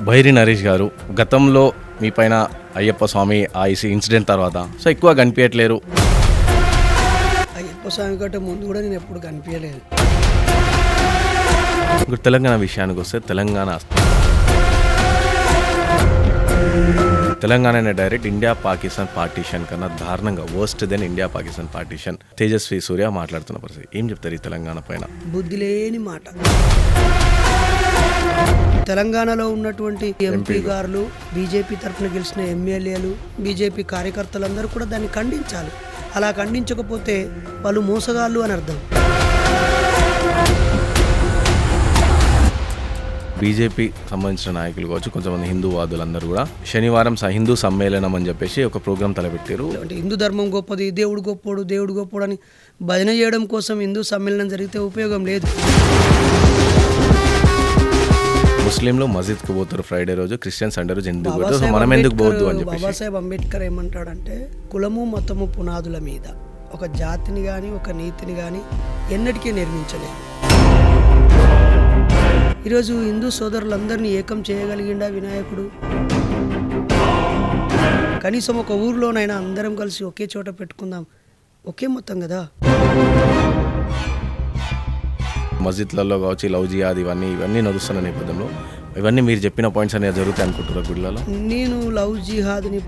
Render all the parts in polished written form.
బైరి నరేష్ గారు గతంలో మీ పైన అయ్యప్ప స్వామి ఆ ఇన్సిడెంట్ తర్వాత సో ఎక్కువ కనిపించట్లేరు. అయ్యప్ప స్వామి కంటే ముందు కూడా నేను ఎప్పుడు కనిపించలేదు. ఇప్పుడు తెలంగాణ విషయానికి వస్తే Telangana direct India Pakistan partition కన్నా దారుణంగా worst then India Pakistan partition. Tejasvi Surya మాట్లాడుతున్న పరిస్థితి ఏం చెప్తారు ఈ తెలంగాణ పైన? బుద్ధి లేని మాట. తెలంగాణలో ఉన్నటువంటి ఎంపీ గారులు, బీజేపీ తరఫున గెలిచిన ఎమ్మెల్యేలు, బీజేపీ కార్యకర్తలందరూ కూడా దాన్ని ఖండించాలి. అలా ఖండించకపోతే వాళ్ళు మోసగాళ్ళు అని అర్థం. బీజేపీ సంబంధించిన నాయకులు కావచ్చు, కొంతమంది హిందూవాదులందరూ కూడా శనివారం హిందూ సమ్మేళనం అని చెప్పేసి ఒక ప్రోగ్రాం తలపెట్టారు. అంటే హిందూ ధర్మం గొప్పది, దేవుడు గొప్పోడు, దేవుడు గొప్పోడు అని భజన చేయడం కోసం హిందూ సమ్మేళనం జరిగితే ఉపయోగం లేదు. ముస్లింలు మస్జిద్కి పోతారు ఫ్రైడే రోజు, క్రిస్టియన్స్ సండే రోజు ఎందుకు పోతారు, మనం ఎందుకు పోవద్దు అని చెప్పి. బాబాసాహెబ్ అంబేద్కర్ ఏమంటాడంటే, కులము మతము పునాదుల మీద ఒక జాతిని కానీ ఒక నీతిని కానీ ఎన్నటికీ నిర్మించలేదు. ఈరోజు హిందూ సోదరులందరినీ ఏకం చేయగలిగిండా వినాయకుడు? కనీసం ఒక ఊర్లోనైనా అందరం కలిసి ఒకే చోట పెట్టుకుందాం, ఒకే మొత్తం కదా. మస్జిద్లలో కావచ్చు లవ్ జిహాద్ ఇవన్నీ నడుస్తున్న నేపథ్యంలో ఇవన్నీ మీరు చెప్పిన పాయింట్స్ అనేవి జరుగుతాయి అనుకుంటున్నారు గుడిలలో? నేను లవ్ జిహాద్ని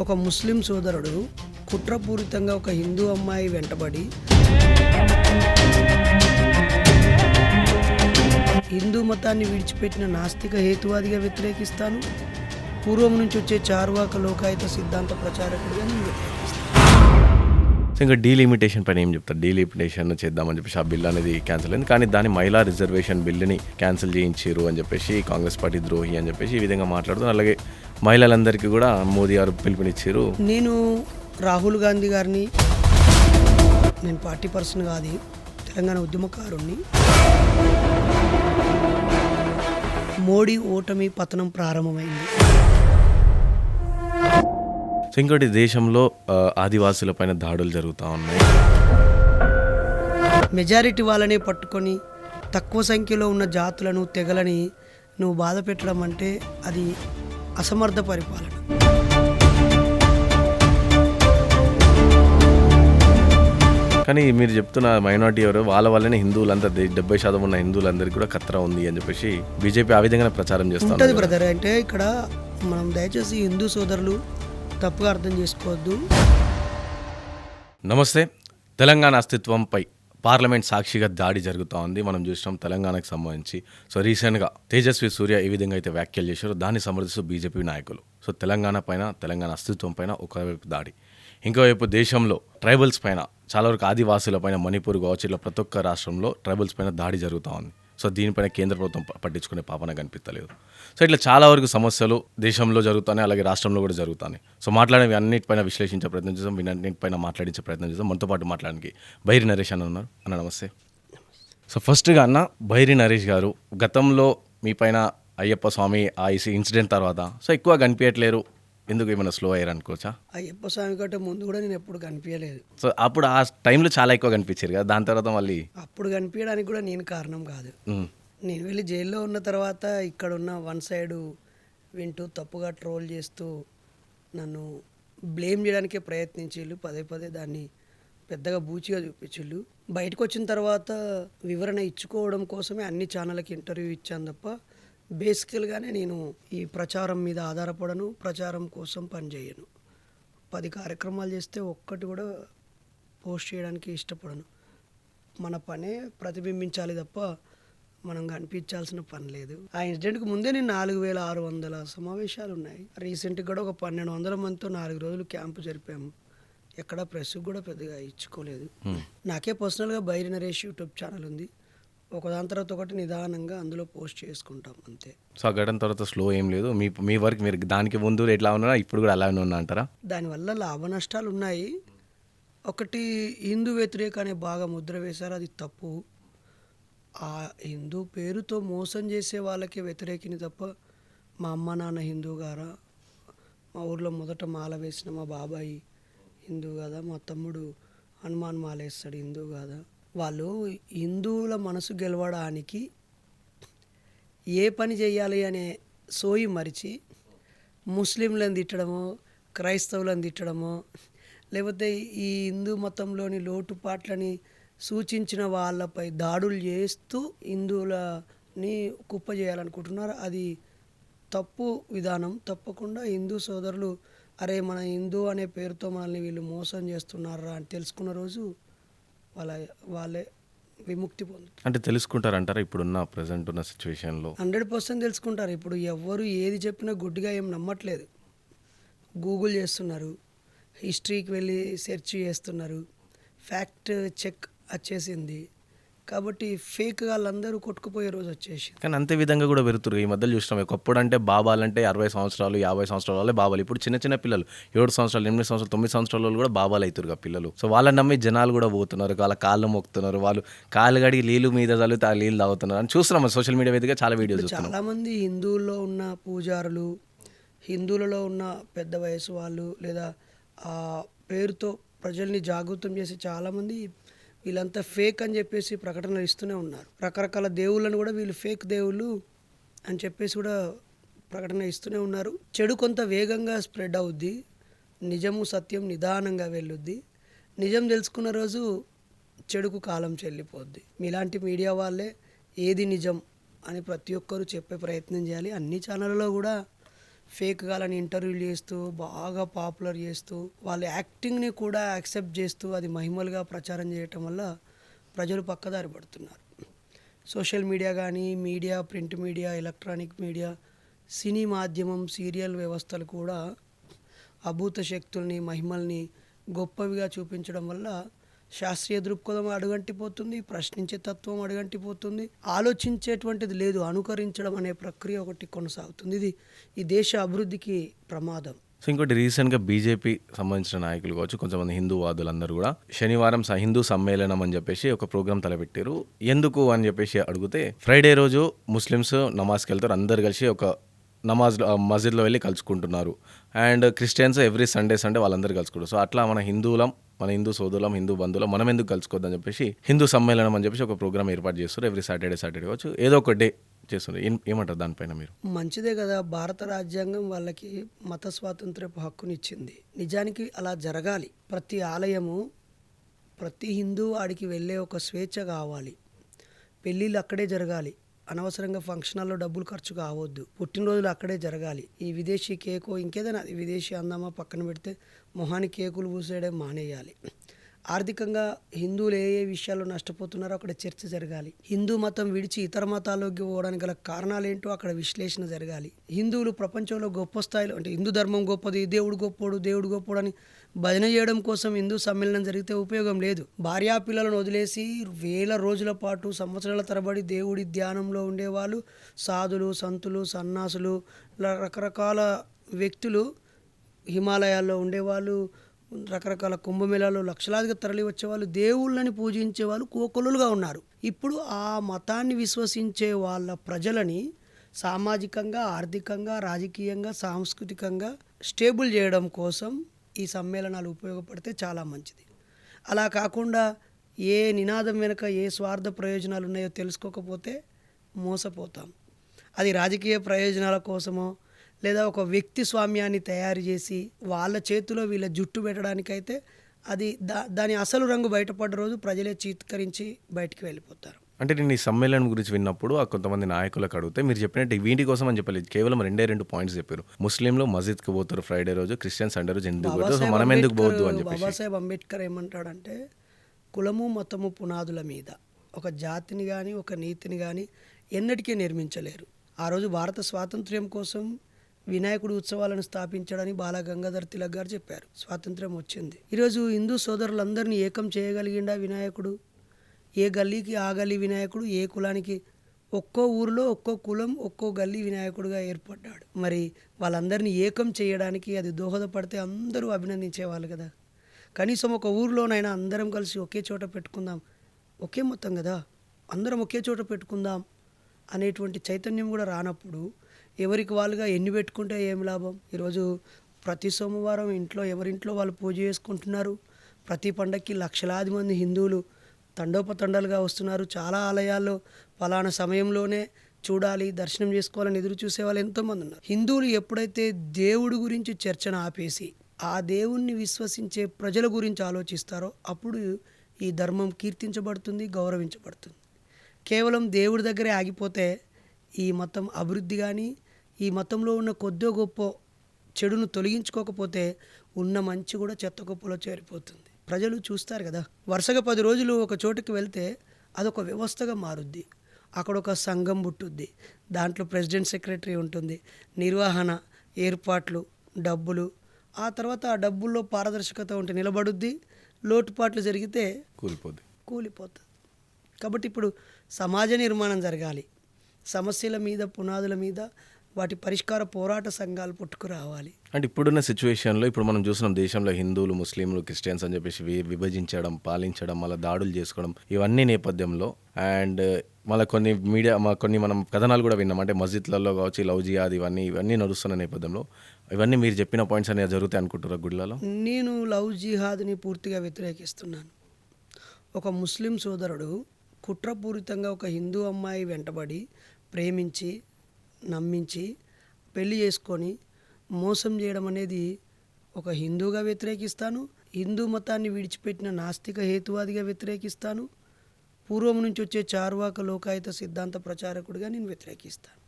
ఒక ముస్లిం సోదరుడు కుట్రపూరితంగా ఒక హిందూ అమ్మాయి వెంటబడి హిందూ మతాన్ని విడిచిపెట్టిన నాస్తిక హేతువాదిగా వ్యతిరేకిస్తాను. పూర్వం నుంచి వచ్చే చార్వాక లోకాయత సిద్ధాంత ప్రచారకుడిగా నేను వ్యతిరేకిస్తాను. ఇంకా డీలిమిటేషన్ పైన ఏం చెప్తారు? డీలిమిటేషన్ చేద్దామని చెప్పేసి ఆ బిల్ అనేది క్యాన్సిల్ అయింది, కానీ దాని మహిళా రిజర్వేషన్ బిల్లుని క్యాన్సిల్ చేయించారు అని చెప్పేసి కాంగ్రెస్ పార్టీ ద్రోహి అని చెప్పేసి ఈ విధంగా మాట్లాడుతున్నారు. అలాగే మహిళలందరికీ కూడా మోదీ గారు పిలుపునిచ్చారు. నేను రాహుల్ గాంధీ గారిని, నేను పార్టీ పర్సన్ కాదు, తెలంగాణ ఉద్యమకారుణ్ణి. మోడీ ఓటమి పతనం ప్రారంభమైంది. సో ఇంకోటి, దేశంలో ఆదివాసుల పైన దాడులు జరుగుతూ ఉన్నాయి. మెజారిటీ వాళ్ళనే పట్టుకొని తక్కువ సంఖ్యలో ఉన్న జాతులను, తెగలని నువ్వు బాధ పెట్టడం అంటే అది అసమర్థ పరిపాలన. కానీ మీరు చెప్తున్న మైనార్టీ ఎవరు, వాళ్ళ వల్లనే హిందువులంతా 70% ఉన్న హిందువులందరికీ కూడా ఖతరా ఉంది అని చెప్పేసి బీజేపీ ఆ విధంగా ప్రచారం చేస్తుంది బ్రదర్. అంటే ఇక్కడ మనం దయచేసి హిందూ సోదరులు తప్పుగా అర్థం చేసుకోవద్దు. నమస్తే. తెలంగాణ అస్తిత్వంపై పార్లమెంట్ సాక్షిగా దాడి జరుగుతూ ఉంది. మనం చూసినాం తెలంగాణకు సంబంధించి. సో రీసెంట్గా తేజస్వి సూర్య ఏ విధంగా అయితే వ్యాఖ్యలు చేశారో దాన్ని సమర్థిస్తూ బీజేపీ నాయకులు సో తెలంగాణ పైన, తెలంగాణ అస్తిత్వం పైన ఒకవైపు దాడి, ఇంకోవైపు దేశంలో ట్రైబల్స్ పైన, చాలా వరకు ఆదివాసుల పైన, మణిపూర్ కావచ్చు, ఇలా ప్రతి ఒక్క రాష్ట్రంలో ట్రైబల్స్ పైన దాడి జరుగుతూ ఉంది. సో దీనిపైన కేంద్ర ప్రభుత్వం పట్టించుకునే పాపన కనిపించలేదు. సో ఇట్లా చాలా వరకు సమస్యలు దేశంలో జరుగుతాయి, అలాగే రాష్ట్రంలో కూడా జరుగుతాయి. సో మాట్లాడేవి అన్నిటిపైన విశ్లేషించే ప్రయత్నం చేస్తాం, వీటన్నిటిపైన మాట్లాడించే ప్రయత్నం చేస్తాం. మనతో పాటు మాట్లాడడానికి బైరి నరేష్ అన్న ఉన్నారు. అన్న నమస్తే. సో ఫస్ట్గా అన్న, బైరి నరేష్ గారు గతంలో మీ పైన అయ్యప్ప స్వామి ఆ ఇన్సిడెంట్ తర్వాత సో ఎక్కువ కనిపించట్లేరు, ఎందుకు ఏమైనా స్లో అయ్యారు అనుకోవచ్చా? అయ్యప్ప స్వామి కంటే ముందు కూడా నేను ఎప్పుడు కనిపించలేదు. సో అప్పుడు ఆ టైంలో చాలా ఎక్కువ కనిపించారు కదా, దాని తర్వాత మళ్ళీ అప్పుడు కనిపించడానికి కూడా నేను కారణం కాదు. నేను వెళ్ళి జైల్లో ఉన్న తర్వాత ఇక్కడ ఉన్న వన్ సైడ్ వింటూ తప్పుగా ట్రోల్ చేస్తూ నన్ను బ్లేమ్ చేయడానికే ప్రయత్నించిళ్ళు. పదే పదే దాన్ని పెద్దగా బూచిగా చూపించిళ్ళు. బయటకు వచ్చిన తర్వాత వివరణ ఇచ్చుకోవడం కోసమే అన్ని ఛానళ్ళకి ఇంటర్వ్యూ ఇచ్చాను తప్ప బేసికల్గానే నేను ఈ ప్రచారం మీద ఆధారపడను, ప్రచారం కోసం పనిచేయను. 10 కార్యక్రమాలు చేస్తే ఒక్కటి కూడా పోస్ట్ చేయడానికి ఇష్టపడను. మన పనే ప్రతిబింబించాలి తప్ప మనం కనిపించాల్సిన పని లేదు. ఆ ఇన్సిడెంట్కి ముందే నేను 4600 సమావేశాలు ఉన్నాయి. రీసెంట్గా కూడా ఒక 1200 మందితో 4 రోజులు క్యాంపు జరిపాము. ఎక్కడ ప్రెస్కి కూడా పెద్దగా ఇచ్చుకోలేదు. నాకే పర్సనల్గా బైరి నరేష్ యూట్యూబ్ ఛానల్ ఉంది. ఒకదాని తర్వాత ఒకటి నిదానంగా అందులో పోస్ట్ చేసుకుంటాం అంతే. సో ఆ ఘటన తర్వాత స్లో ఏం లేదు, మీ వర్క్ మీరు దానికి ముందు ఎట్లా ఉన్నా ఇప్పుడు కూడా అలానే ఉన్నా అంటారా? దానివల్ల లాభ నష్టాలు ఉన్నాయి. ఒకటి, హిందూ వ్యతిరేక అనే బాగా ముద్ర వేశారు, అది తప్పు. ఆ హిందూ పేరుతో మోసం చేసే వాళ్ళకే వ్యతిరేకిని తప్ప మా అమ్మ నాన్న హిందూ గారా, మా ఊర్లో మొదట మాల వేసిన మా బాబాయి హిందూ కాదా, మా తమ్ముడు హనుమాన్ మాల వేస్తాడు హిందూ కాదా. వాళ్ళు హిందువుల మనసు గెలవడానికి ఏ పని చేయాలి అనే సోయి మరిచి ముస్లింలను తిట్టడమో, క్రైస్తవులను తిట్టడమో, లేకపోతే ఈ హిందూ మతంలోని లోటుపాట్లని సూచించిన వాళ్ళపై దాడులు చేస్తూ హిందువులని కుప్పజేయాలనుకుంటున్నారు. అది తప్పు విధానం. తప్పకుండా హిందూ సోదరులు అరే మన హిందూ అనే పేరుతో మనల్ని వీళ్ళు మోసం చేస్తున్నారా అని తెలుసుకున్న రోజు వాళ్ళే విముక్తి పొందుతారు. అంటే తెలుసుకుంటారంటారా ఇప్పుడున్న ప్రజెంట్ ఉన్న సిచ్యువేషన్లో? 100% తెలుసుకుంటారు. ఇప్పుడు ఎవ్వరు ఏది చెప్పినా గుడ్డిగా ఏం నమ్మట్లేదు. గూగుల్ చేస్తున్నారు, హిస్టరీకి వెళ్ళి సెర్చ్ చేస్తున్నారు, ఫ్యాక్ట్ చెక్ వచ్చేసింది. కాబట్టి ఫేక్ వాళ్ళందరూ కొట్టుకుపోయే రోజు వచ్చేసి. కానీ అంతే విధంగా కూడా పెరుగుతారు. ఈ మధ్యలో చూసినాం, ఒకప్పుడు అంటే బాబాలంటే 60 సంవత్సరాలు 50 సంవత్సరాల వాళ్ళే బాబాలు. ఇప్పుడు చిన్న చిన్న పిల్లలు 7 సంవత్సరాలు 8 సంవత్సరాలు 9 సంవత్సరాల వాళ్ళు కూడా బాబాలు అవుతారు పిల్లలు. సో వాళ్ళని నమ్మి జనాలు కూడా పోతున్నారు, వాళ్ళ కాళ్ళు మొక్కుతున్నారు, వాళ్ళు కాళ్ళు గడిగి నీళ్ళు మీద చల్లితే ఆ నీళ్ళు తాగుతున్నారు అని చూస్తున్నాం సోషల్ మీడియా వేదికగా చాలా వీడియోస్ చూస్తున్నాం. చాలామంది హిందువుల్లో ఉన్న పూజారులు, హిందువులలో ఉన్న పెద్ద వయసు వాళ్ళు, లేదా ఆ పేరుతో ప్రజల్ని జాగృతం చేసి చాలామంది వీళ్ళంతా ఫేక్ అని చెప్పేసి ప్రకటనలు ఇస్తూనే ఉన్నారు. రకరకాల దేవుళ్ళను కూడా వీళ్ళు ఫేక్ దేవుళ్ళు అని చెప్పేసి కూడా ప్రకటన ఇస్తూనే ఉన్నారు. చెడు కొంత వేగంగా స్ప్రెడ్ అవుద్ది, నిజము సత్యం నిదానంగా వెళ్ళుద్ది. నిజం తెలుసుకున్న రోజు చెడుకు కాలం చెల్లిపోద్ది. మీలాంటి మీడియా వాళ్ళే ఏది నిజం అని ప్రతి ఒక్కరూ చెప్పే ప్రయత్నం చేయాలి. అన్ని ఛానళ్ళలో కూడా ఫేక్ గాలని ఇంటర్వ్యూలు చేస్తూ బాగా పాపులర్ చేస్తూ వాళ్ళ యాక్టింగ్ని కూడా యాక్సెప్ట్ చేస్తూ అది మహిమలుగా ప్రచారం చేయటం వల్ల ప్రజలు పక్కదారి పడుతున్నారు. సోషల్ మీడియా కానీ, media, print media, electronic media, cine మాధ్యమం, సీరియల్ వ్యవస్థలు కూడా అభూత శక్తుల్ని, మహిమల్ని గొప్పవిగా చూపించడం వల్ల శాస్త్రీయ దృక్పథం అడుగంటిపోతుంది, ప్రశ్నించే తత్వం అడుగంటిపోతుంది, ఆలోచించేటువంటిది లేదు, అనుకరించడం అనే ప్రక్రియ ఒకటి కొనసాగుతుంది. ఇది ఈ దేశ అభివృద్ధికి ప్రమాదం. సో ఇంకోటి, రీసెంట్గా బీజేపీ సంబంధించిన నాయకులు కావచ్చు, కొంతమంది హిందూ వాదులందరూ కూడా శనివారం హిందూ సమ్మేళనం అని చెప్పేసి ఒక ప్రోగ్రామ్ తలపెట్టారు. ఎందుకు అని చెప్పేసి అడిగితే, ఫ్రైడే రోజు ముస్లిమ్స్ నమాజ్కి వెళ్తారు, అందరు కలిసి ఒక మస్జిద్లో వెళ్ళి కలుసుకుంటున్నారు. అండ్ క్రిస్టియన్స్ ఎవ్రీ సండే వాళ్ళందరూ కలుసుకుంటారు. సో అట్లా మన హిందువులం, మన హిందూ సోదరులం, హిందూ బంధువులం మనం ఎందుకు కలుసుకోవద్దని చెప్పేసి హిందూ సమ్మేళనం అని చెప్పేసి ఒక ప్రోగ్రామ్ ఏర్పాటు చేస్తారు. ఎవ్రీ సాటర్డే కావచ్చు, ఏదో ఒక డే చేస్తుంది. ఏమంటారు దానిపైన మీరు? మంచిదే కదా. భారత రాజ్యాంగం వాళ్ళకి మత స్వాతంత్ర్యపు హక్కునిచ్చింది. నిజానికి అలా జరగాలి. ప్రతి ఆలయము, ప్రతి హిందూ ఆడికి వెళ్ళే ఒక స్వేచ్ఛ కావాలి. పెళ్ళిళ్ళు అక్కడే జరగాలి. అనవసరంగా ఫంక్షనాల్లో డబ్బులు ఖర్చు కావద్దు. పుట్టినరోజులు అక్కడే జరగాలి. ఈ విదేశీ కేకు ఇంకేదైనా విదేశీ అందామా పక్కన పెడితే మొహానికి కేకులు పూసేయడం మానేయాలి. ఆర్థికంగా హిందువులు ఏ ఏ విషయాల్లో నష్టపోతున్నారో అక్కడ చర్చ జరగాలి. హిందూ మతం విడిచి ఇతర మతాల్లోకి పోవడానికి గల కారణాలు ఏంటో అక్కడ విశ్లేషణ జరగాలి. హిందువులు ప్రపంచంలో గొప్ప స్థాయిలో, అంటే హిందూ ధర్మం గొప్పది, దేవుడు గొప్పోడు అని భజన చేయడం కోసం హిందూ సమ్మేళనం జరిగితే ఉపయోగం లేదు. భార్యా పిల్లలను వదిలేసి వేల రోజుల పాటు, సంవత్సరాల తరబడి దేవుడి ధ్యానంలో ఉండేవాళ్ళు, సాధులు, సంతులు, సన్నాసులు, రకరకాల వ్యక్తులు, హిమాలయాల్లో ఉండేవాళ్ళు, రకరకాల కుంభమేళాలో లక్షలాదిగా తరలి వచ్చేవాళ్ళు, దేవుళ్ళని పూజించేవాళ్ళు కోకొల్లుగా ఉన్నారు. ఇప్పుడు ఆ మతాన్ని విశ్వసించే వాళ్ళ ప్రజలని సామాజికంగా, ఆర్థికంగా, రాజకీయంగా, సాంస్కృతికంగా స్టేబుల్ చేయడం కోసం ఈ సమ్మేళనాలు ఉపయోగపడితే చాలా మంచిది. అలా కాకుండా ఏ నినాదం వెనుక ఏ స్వార్థ ప్రయోజనాలు ఉన్నాయో తెలుసుకోకపోతే మోసపోతాం. అది రాజకీయ ప్రయోజనాల కోసమో లేదా ఒక వ్యక్తి స్వామ్యాన్ని తయారు చేసి వాళ్ళ చేతిలో వీళ్ళ జుట్టు పెట్టడానికైతే అది దాని అసలు రంగు బయటపడ్డ రోజు ప్రజలే చీత్కరించి బయటికి వెళ్ళిపోతారు. అంటే నేను ఈ సమ్మేళనం గురించి విన్నప్పుడు ఆ కొంతమంది నాయకులకు అడిగితే మీరు చెప్పినట్టు వీటి కోసం అని చెప్పలేదు, కేవలం 2 పాయింట్స్ చెప్పారు. ముస్లింలు మస్జిద్కి పోతారు ఫ్రైడే రోజు, క్రిస్టియన్స్ సండే రోజు ఎందుకు పోతారు, మనం ఎందుకు పోవద్దు అని చెప్పేసి. బాబాసాహెబ్ అంబేద్కర్ ఏమంటాడంటే, కులము మతము పునాదుల మీద ఒక జాతిని కానీ ఒక నీతిని కానీ ఎన్నటికీ నిర్మించలేరు. ఆ రోజు భారత స్వాతంత్ర్యం కోసం వినాయకుడు ఉత్సవాలను స్థాపించడానికి బాలగంగాధర్ తిలక్ గారు చెప్పారు. స్వాతంత్ర్యం వచ్చింది. ఈరోజు హిందూ సోదరులందరినీ ఏకం చేయగలిగిండా వినాయకుడు? ఏ గల్లీకి ఆ గల్లీ వినాయకుడు, ఏ కులానికి ఒక్కో ఊరిలో ఒక్కో కులం ఒక్కో గల్లీ వినాయకుడుగా ఏర్పడ్డాడు. మరి వాళ్ళందరినీ ఏకం చేయడానికి అది దోహదపడితే అందరూ అభినందించేవాళ్ళు కదా. కనీసం ఒక ఊరిలోనైనా అందరం కలిసి ఒకే చోట పెట్టుకుందాం, ఒకే మొత్తం కదా, అందరం ఒకే చోట పెట్టుకుందాం అనేటువంటి చైతన్యం కూడా రానప్పుడు ఎవరికి వాళ్ళుగా ఎన్ని పెట్టుకుంటే ఏం లాభం? ఈరోజు ప్రతి సోమవారం ఇంట్లో ఎవరింట్లో వాళ్ళు పూజ చేసుకుంటున్నారు. ప్రతి పండక్కి లక్షలాది మంది హిందువులు తండోపతండాలుగా వస్తున్నారు. చాలా ఆలయాల్లో పలానా సమయంలోనే చూడాలి, దర్శనం చేసుకోవాలని ఎదురు చూసే వాళ్ళు ఎంతోమంది ఉన్నారు. హిందువులు ఎప్పుడైతే దేవుడి గురించి చర్చను ఆపేసి ఆ దేవుణ్ణి విశ్వసించే ప్రజల గురించి ఆలోచిస్తారో అప్పుడు ఈ ధర్మం కీర్తించబడుతుంది, గౌరవించబడుతుంది. కేవలం దేవుడి దగ్గరే ఆగిపోతే ఈ మతం అభివృద్ధి కానీ, ఈ మతంలో ఉన్న కొద్దో గొప్ప చెడును తొలగించుకోకపోతే ఉన్న మంచి కూడా చెత్త గొప్పలో చేరిపోతుంది. ప్రజలు చూస్తారు కదా, వరుసగా 10 రోజులు ఒక చోటుకి వెళ్తే అదొక వ్యవస్థగా మారుద్ది. అక్కడ ఒక సంఘం పుట్టుద్ది, దాంట్లో ప్రెసిడెంట్, సెక్రటరీ ఉంటుంది, నిర్వహణ, ఏర్పాట్లు, డబ్బులు. ఆ తర్వాత ఆ డబ్బుల్లో పారదర్శకత ఉంటే నిలబడుద్ది, లోటుపాట్లు జరిగితే కూలిపోతుంది. కాబట్టి ఇప్పుడు సమాజ నిర్మాణం జరగాలి, సమస్యల మీద, పునాదుల మీద వాటి పరిష్కార పోరాట సంఘాలు పుట్టుకురావాలి. అంటే ఇప్పుడున్న సిచ్యువేషన్లో ఇప్పుడు మనం చూస్తున్నాం దేశంలో హిందువులు, ముస్లింలు, క్రిస్టియన్స్ అని చెప్పేసి విభజించడం, పాలించడం, మళ్ళీ దాడులు చేసుకోవడం, ఇవన్నీ నేపథ్యంలో అండ్ మళ్ళీ కొన్ని మనం కథనాలు కూడా విన్నాం. అంటే మస్జిద్లలో కావచ్చు లవ్ జిహాద్ ఇవన్నీ నడుస్తున్న నేపథ్యంలో ఇవన్నీ మీరు చెప్పిన పాయింట్స్ అనేవి జరుగుతాయి అనుకుంటారా గుడిలలో? నేను లవ్ జిహాద్ని పూర్తిగా వ్యతిరేకిస్తున్నాను. ఒక ముస్లిం సోదరుడు కుట్రపూరితంగా ఒక హిందూ అమ్మాయి వెంటబడి ప్రేమించి, నమ్మించి, పెళ్లి చేసుకొని మోసం చేయడం అనేది ఒక హిందూగా వ్యతిరేకిస్తాను. హిందూ మతాన్ని విడిచిపెట్టిన నాస్తిక హేతువాదిగా వ్యతిరేకిస్తాను. పూర్వం నుంచి వచ్చే చార్వాక లోకాయుత సిద్ధాంత ప్రచారకుడిగా నేను వ్యతిరేకిస్తాను.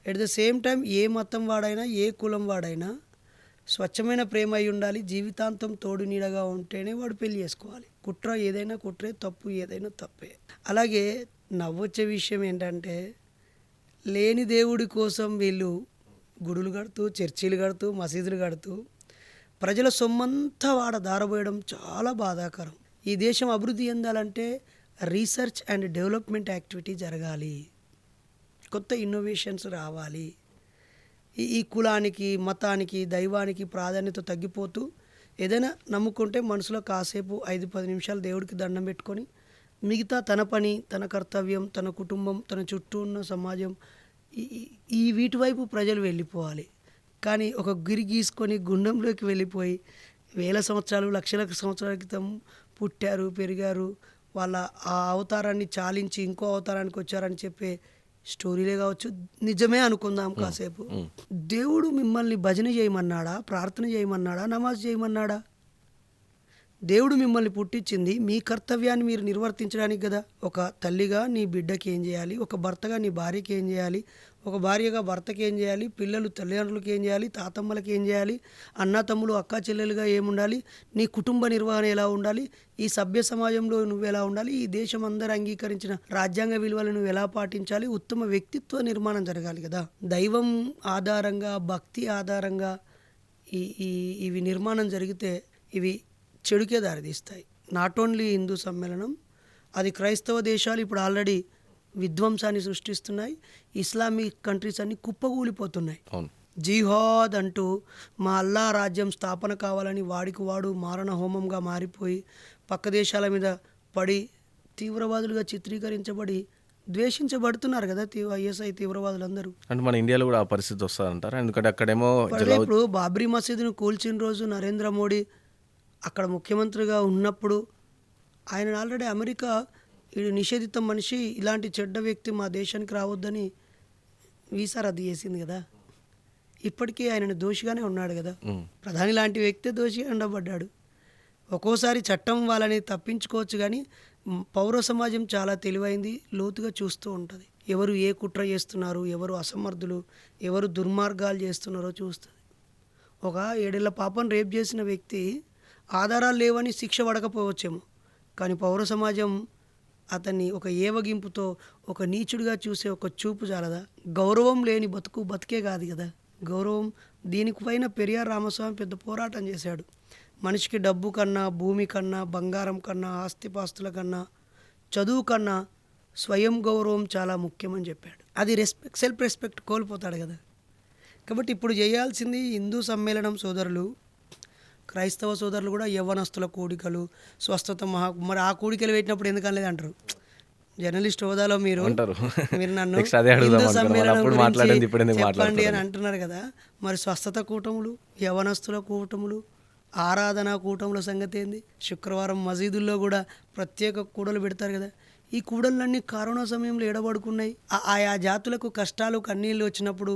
ఎట్ ద సేమ్ టైం ఏ మతం వాడైనా, ఏ కులం వాడైనా స్వచ్ఛమైన ప్రేమ అయి ఉండాలి, జీవితాంతం తోడు నీడగా ఉంటేనే వాడు పెళ్లి చేసుకోవాలి. కుట్ర ఏదైనా కుట్రే, తప్పు ఏదైనా తప్పే. అలాగే నవ్వొచ్చే విషయం ఏంటంటే, లేని దేవుడి కోసం వీళ్ళు గుడులు కడుతూ, చర్చీలు కడుతూ, మసీదులు కడుతూ ప్రజల సొమ్మంతా వాడ దారబోయడం చాలా బాధాకరం. ఈ దేశం అభివృద్ధి చెందాలంటే రీసెర్చ్ అండ్ డెవలప్మెంట్ యాక్టివిటీ జరగాలి, కొత్త ఇన్నోవేషన్స్ రావాలి. ఈ కులానికి, మతానికి, దైవానికి ప్రాధాన్యత తగ్గిపోతూ ఏదైనా నమ్ముకుంటే మనసులో కాసేపు 5-10 నిమిషాలు దేవుడికి దండం పెట్టుకొని మిగతా తన పని, తన కర్తవ్యం, తన కుటుంబం, తన చుట్టూ ఉన్న సమాజం, ఈ వీటి వైపు ప్రజలు వెళ్ళిపోవాలి. కానీ ఒక గిరి గీసుకొని గుండంలోకి వెళ్ళిపోయి వేల సంవత్సరాలు, లక్షల సంవత్సరాల క్రితం పుట్టారు, పెరిగారు, వాళ్ళ ఆ అవతారాన్ని చాలించి ఇంకో అవతారానికి వచ్చారని చెప్పే స్టోరీలే కావచ్చు, నిజమే అనుకుందాం కాసేపు. దేవుడు మిమ్మల్ని భజన చేయమన్నాడా, ప్రార్థన చేయమన్నాడా, నమాజ్ చేయమన్నాడా? దేవుడు మిమ్మల్ని పుట్టించింది మీ కర్తవ్యాన్ని మీరు నిర్వర్తించడానికి కదా. ఒక తల్లిగా నీ బిడ్డకి ఏం చేయాలి, ఒక భర్తగా నీ భార్యకి ఏం చేయాలి, ఒక భార్యగా భర్తకి ఏం చేయాలి, పిల్లలు తల్లిదండ్రులకి ఏం చేయాలి, తాతమ్మలకి ఏం చేయాలి, అన్న తమ్ములు అక్క చెల్లెలుగా ఏముండాలి, నీ కుటుంబ నిర్వహణ ఎలా ఉండాలి, ఈ సభ్య సమాజంలో నువ్వు ఎలా ఉండాలి, ఈ దేశం అందరూ అంగీకరించిన రాజ్యాంగ విలువలు నువ్వు ఎలా పాటించాలి, ఉత్తమ వ్యక్తిత్వ నిర్మాణం జరగాలి కదా. దైవం ఆధారంగా, భక్తి ఆధారంగా ఇవి నిర్మాణం జరిగితే ఇవి చెడుకే దారితీస్తాయి. నాట్ ఓన్లీ హిందూ సమ్మేళనం, అది క్రైస్తవ దేశాలు ఇప్పుడు ఆల్రెడీ విధ్వంసాన్ని సృష్టిస్తున్నాయి. ఇస్లామిక్ కంట్రీస్ అన్ని కుప్పకూలిపోతున్నాయి. జిహాద్ అంటూ మా అల్లా రాజ్యం స్థాపన కావాలని వాడికి వాడు మారణ హోమంగా మారిపోయి పక్క దేశాల మీద పడి తీవ్రవాదులుగా చిత్రీకరించబడి ద్వేషించబడుతున్నారు కదా ఐఎస్ఐ తీవ్రవాదులందరూ. అంటే మన ఇండియాలో కూడా ఆ పరిస్థితి వస్తుందంటారా? ఎందుకంటే అక్కడేమో ఇప్పుడు బాబ్రీ మసీదును కూల్చిన రోజు నరేంద్ర మోడీ అక్కడ ముఖ్యమంత్రిగా ఉన్నప్పుడు ఆయన ఆల్రెడీ అమెరికా నిషేధిత మనిషి, ఇలాంటి చెడ్డ వ్యక్తి మా దేశానికి రావద్దని వీసా రద్దు చేసింది కదా. ఇప్పటికీ ఆయన దోషిగానే ఉన్నాడు కదా. ప్రధాని లాంటి వ్యక్తే దోషిగా ఉండబడ్డాడు. ఒక్కోసారి చట్టం వాళ్ళని తప్పించుకోవచ్చు, కానీ పౌర సమాజం చాలా తెలివైంది, లోతుగా చూస్తూ ఉంటుంది. ఎవరు ఏ కుట్ర చేస్తున్నారు, ఎవరు అసమర్థులు, ఎవరు దుర్మార్గాలు చేస్తున్నారో చూస్తుంది. ఒక 7 ఏళ్ల పాపను రేప్ చేసిన వ్యక్తి ఆధారాలు లేవని శిక్ష పడకపోవచ్చేమో, కానీ పౌర సమాజం అతన్ని ఒక ఏవగింపుతో ఒక నీచుడిగా చూసే ఒక చూపు చాలదా? గౌరవం లేని బతుకే కాదు కదా గౌరవం. దీనిపైన పెరియార్ రామస్వామి పెద్ద పోరాటం చేశాడు. మనిషికి డబ్బు కన్నా, భూమి కన్నా, బంగారం కన్నా, ఆస్తిపాస్తుల కన్నా, చదువు కన్నా స్వయం గౌరవం చాలా ముఖ్యమని చెప్పాడు. అది సెల్ఫ్ రెస్పెక్ట్ కోల్పోతాడు కదా. కాబట్టి ఇప్పుడు చేయాల్సింది హిందూ సమ్మేళనం సోదరులు, క్రైస్తవ సోదరులు కూడా యవ్వనస్తుల కూడికలు, స్వస్థత మరి ఆ కూడికలు పెట్టినప్పుడు ఎందుకు అనలేదు అంటారు. జర్నలిస్ట్ హోదాలో మీరు నన్ను హిందూ సమ్మేళనం గురించి చెప్పండి అని అంటున్నారు కదా. మరి స్వస్థత కూటములు, యవ్వనస్తుల కూటములు, ఆరాధన కూటముల సంగతి ఏంది? శుక్రవారం మసీదుల్లో కూడా ప్రత్యేక కూడలు పెడతారు కదా. ఈ కూడళ్ళన్నీ కరోనా సమయంలో ఎడబడుకున్నాయి. ఆయా జాతులకు కష్టాలు కన్నీళ్ళు వచ్చినప్పుడు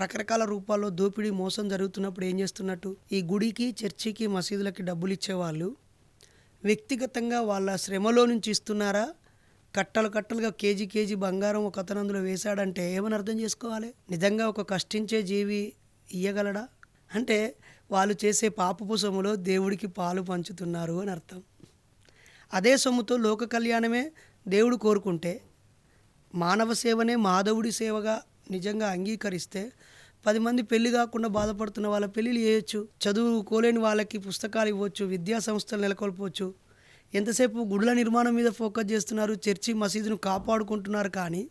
రకరకాల రూపాల్లో దోపిడీ మోసం జరుగుతున్నప్పుడు ఏం చేస్తున్నట్టు ఈ గుడికి చర్చికి మసీదులకి డబ్బులు ఇచ్చేవాళ్ళు వ్యక్తిగతంగా వాళ్ళ శ్రమలో నుంచి ఇస్తున్నారా, కట్టలు కట్టలుగా కేజీ కేజీ బంగారం ఒక అతను అందులో వేశాడంటే ఏమని అర్థం చేసుకోవాలి? నిజంగా ఒక కష్టించే జీవి ఇయ్యగలడా? అంటే వాళ్ళు చేసే పాపపు సొమ్ములో దేవుడికి పాలు పంచుతున్నారు అని అర్థం. అదే సొమ్ముతో లోక కళ్యాణమే దేవుడు కోరుకుంటే, మానవ సేవనే మాధవుడి సేవగా నిజంగా అంగీకరిస్తే 10 మంది పెళ్లి కాకుండా బాధపడుతున్న వాళ్ళ పెళ్ళిళ్ళు చేయొచ్చు, చదువుకోలేని వాళ్ళకి పుస్తకాలు ఇవ్వచ్చు, విద్యా సంస్థలు నెలకొల్పవచ్చు. ఎంతసేపు గుడుల నిర్మాణం మీద ఫోకస్ చేస్తున్నారు, చర్చి మసీదును కాపాడుకుంటున్నారు, కానీ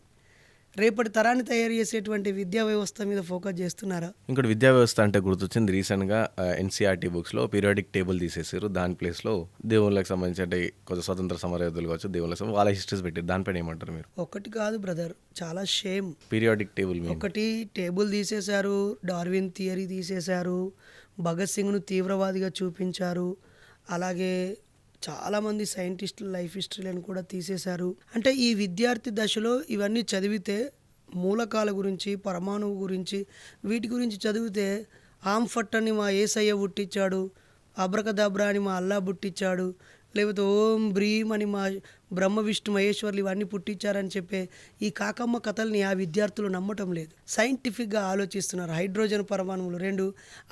రేపటి తరాన్ని తయారు చేసేటువంటి విద్యా వ్యవస్థ మీద ఫోకస్ చేస్తున్నారా? ఇంకోటి విద్యా వ్యవస్థ అంటే గుర్తొచ్చింది, రీసెంట్గా ఎన్సీఆర్టీ బుక్స్లో పీరియాడిక్ టేబుల్ తీసేసారు. దాని ప్లేస్లో దేవుళ్ళకి సంబంధించి అంటే కొంచెం స్వతంత్ర సమరయోధులు కావచ్చు, దేవుళ్ళకి వాళ్ళ హిస్టరీస్ పెట్టారు. దానిపైన ఏమంటారు మీరు? ఒకటి కాదు బ్రదర్, చాలా షేమ్. పీరియాడిక్ టేబుల్ ఒకటి టేబుల్ తీసేశారు, డార్విన్ థియరీ తీసేశారు, భగత్ సింగ్ను తీవ్రవాదిగా చూపించారు, అలాగే చాలామంది సైంటిస్టులు లైఫ్ హిస్టరీలను కూడా తీసేశారు. అంటే ఈ విద్యార్థి దశలో ఇవన్నీ చదివితే, మూలకాల గురించి, పరమాణువు గురించి, వీటి గురించి చదివితే ఆంఫట్ అని మా ఏసయ్య పుట్టించాడు, అబ్రకదబ్రా అని మా అల్లా పుట్టించాడు, లేకపోతే ఓం బ్రీం అని మా బ్రహ్మ విష్ణు మహేశ్వర్లు ఇవన్నీ పుట్టించారని చెప్పే ఈ కాకమ్మ కథల్ని ఆ విద్యార్థులు నమ్మటం లేదు. సైంటిఫిక్గా ఆలోచిస్తున్నారు. హైడ్రోజన్ పరమాణువులు 2,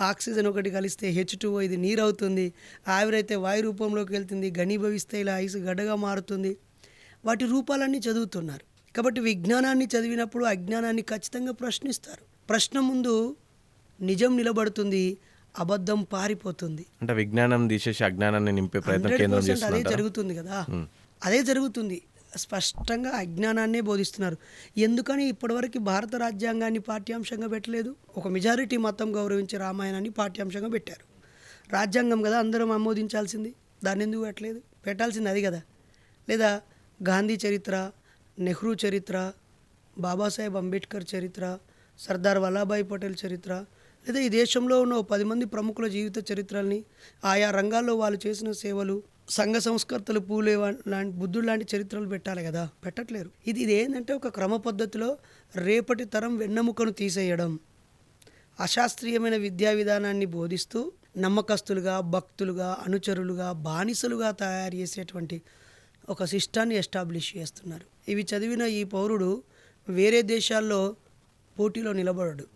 ఆక్సిజన్ ఒకటి కలిస్తే H2O, ఇది నీరు అవుతుంది, ఆవిరైతే వాయు రూపంలోకి వెళ్తుంది, ఘనీభవిస్తే ఇలా ఐస్ గడ్డగా మారుతుంది. వాటి రూపాలన్నీ చదువుతున్నారు. కాబట్టి విజ్ఞానాన్ని చదివినప్పుడు అజ్ఞానాన్ని ఖచ్చితంగా ప్రశ్నిస్తారు. ప్రశ్న ముందు నిజం నిలబడుతుంది, అబద్ధం పారిపోతుంది. అంటే విజ్ఞానం తీసేసి అజ్ఞానాన్ని నింపే ప్రయత్నం కేంద్రం 100% అదే చేస్తుంది. జరుగుతుంది కదా, అదే జరుగుతుంది. స్పష్టంగా అజ్ఞానాన్నే బోధిస్తున్నారు. ఎందుకని ఇప్పటివరకు భారత రాజ్యాంగాన్ని పాఠ్యాంశంగా పెట్టలేదు? ఒక మెజారిటీ మతం గౌరవించే రామాయణాన్ని పాఠ్యాంశంగా పెట్టారు. రాజ్యాంగం కదా, అందరం ఆమోదించాల్సింది. దాన్ని ఎందుకు పెట్టలేదు? పెట్టాల్సింది అది కదా. లేదా గాంధీ చరిత్ర, నెహ్రూ చరిత్ర, బాబాసాహెబ్ అంబేద్కర్ చరిత్ర, సర్దార్ వల్లభాయ్ పటేల్ చరిత్ర, లేదా ఈ దేశంలో ఉన్న 10 మంది ప్రముఖుల జీవిత చరిత్రల్ని, ఆయా రంగాల్లో వాళ్ళు చేసిన సేవలు, సంఘ సంస్కర్తలు, పూలే లాంటి, బుద్ధుడు లాంటి చరిత్రలు పెట్టాలి కదా, పెట్టట్లేరు. ఇది ఏంటంటే ఒక క్రమ పద్ధతిలో రేపటి తరం వెన్నెముకను తీసేయడం, అశాస్త్రీయమైన విద్యా విధానాన్ని బోధిస్తూ నమ్మకస్తులుగా, భక్తులుగా, అనుచరులుగా, బానిసలుగా తయారు చేసేటువంటి ఒక సిస్టాన్ని ఎస్టాబ్లిష్ చేస్తున్నారు. ఇవి చదివిన ఈ పౌరుడు వేరే దేశాల్లో పోటీలో నిలబడడు,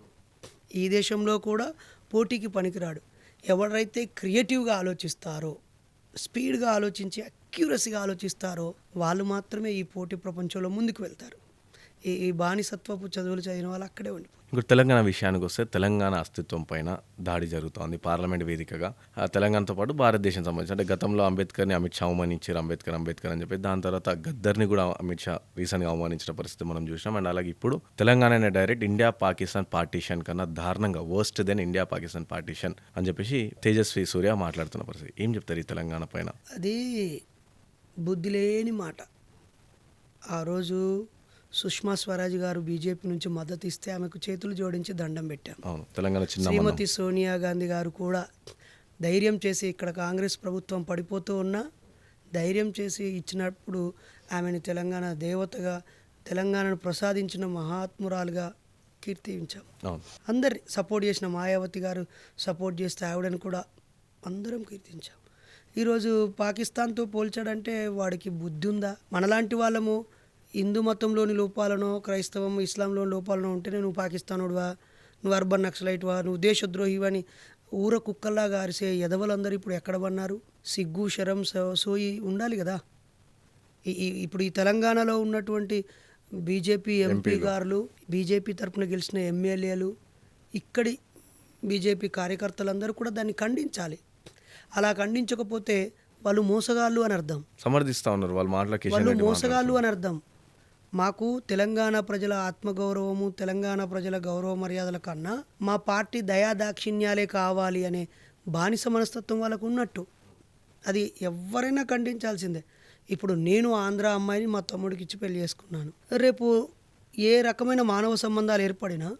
ఈ దేశంలో కూడా పోటీకి పనికిరాడు. ఎవరైతే క్రియేటివ్గా ఆలోచిస్తారో, స్పీడ్గా ఆలోచించి అక్యూరసీగా ఆలోచిస్తారో వాళ్ళు మాత్రమే ఈ పోటీ ప్రపంచంలో ముందుకు వెళ్తారు. ఈ బానిసత్వపు చదువులు చదివిన వాళ్ళు అక్కడే ఉండిపోతారు. ఇంకోటి తెలంగాణ విషయానికి వస్తే, తెలంగాణ అస్తిత్వం పైన దాడి జరుగుతోంది పార్లమెంట్ వేదికగా. తెలంగాణతో పాటు భారతదేశం సంబంధించి అంటే గతంలో అంబేద్కర్ని అమిత్ షా అవమానించారు, అంబేద్కర్ అని చెప్పి. దాని తర్వాత గద్దర్ని కూడా అమిత్ షా రీసెంట్గా అవమానించిన పరిస్థితి మనం చూసినాం. అండ్ అలాగే ఇప్పుడు Telangana direct India Pakistan partition కన్నా దారుణంగా worst then India Pakistan partition అని చెప్పేసి తేజస్వి సూర్య మాట్లాడుతున్న పరిస్థితి. ఏం చెప్తారు ఈ తెలంగాణ పైన? అది బుద్ధి లేని మాట. ఆ రోజు సుష్మా స్వరాజ్ గారు బీజేపీ నుంచి మద్దతు ఇస్తే ఆమెకు చేతులు జోడించి దండం పెట్టాం. తెలంగాణ శ్రీమతి సోనియా గాంధీ గారు కూడా ధైర్యం చేసి, ఇక్కడ కాంగ్రెస్ ప్రభుత్వం పడిపోతూ ఉన్నా ధైర్యం చేసి ఇచ్చినప్పుడు ఆమెను తెలంగాణ దేవతగా, తెలంగాణను ప్రసాదించిన మహాత్మురాలుగా కీర్తించాం. అందరి సపోర్ట్ చేసిన మాయావతి గారు సపోర్ట్ చేస్తే ఆవిడని కూడా అందరం కీర్తించాం. ఈరోజు పాకిస్తాన్తో పోల్చాడంటే వాడికి బుద్ధి ఉందా? మనలాంటి వాళ్ళము హిందూ మతంలోని లోపాలనో, క్రైస్తవం, ఇస్లాంలోని లోపాలనో ఉంటేనే నువ్వు పాకిస్తానుడువా, నువ్వు అర్బన్ నక్సలైట్వా, నువ్వు దేశద్రోహివని ఊర కుక్కల్లాగా అరిసే ఎదవలందరూ ఇప్పుడు ఎక్కడ పన్నారు? సిగ్గు, శరం, సోయి ఉండాలి కదా. ఇప్పుడు ఈ తెలంగాణలో ఉన్నటువంటి బీజేపీ ఎంపీ గారులు, బీజేపీ తరఫున గెలిచిన ఎమ్మెల్యేలు, ఇక్కడి బీజేపీ కార్యకర్తలందరూ కూడా దాన్ని ఖండించాలి. అలా ఖండించకపోతే వాళ్ళు మోసగాళ్ళు అని అర్థం. సమర్థిస్తూ ఉన్నారు వాళ్ళు మోసగాళ్ళు అని అర్థం. మాకు తెలంగాణ ప్రజల ఆత్మగౌరవము, తెలంగాణ ప్రజల గౌరవ మర్యాదల కన్నా మా పార్టీ దయాదాక్షిణ్యాలే కావాలి అనే బానిస మనస్తత్వం వాళ్ళకు ఉన్నట్టు అది ఎవరైనా ఖండించాల్సిందే. ఇప్పుడు నేను ఆంధ్ర అమ్మాయిని మా తమ్ముడికి ఇచ్చి పెళ్లి చేసుకున్నాను. రేపు ఏ రకమైన మానవ సంబంధాలు ఏర్పడినా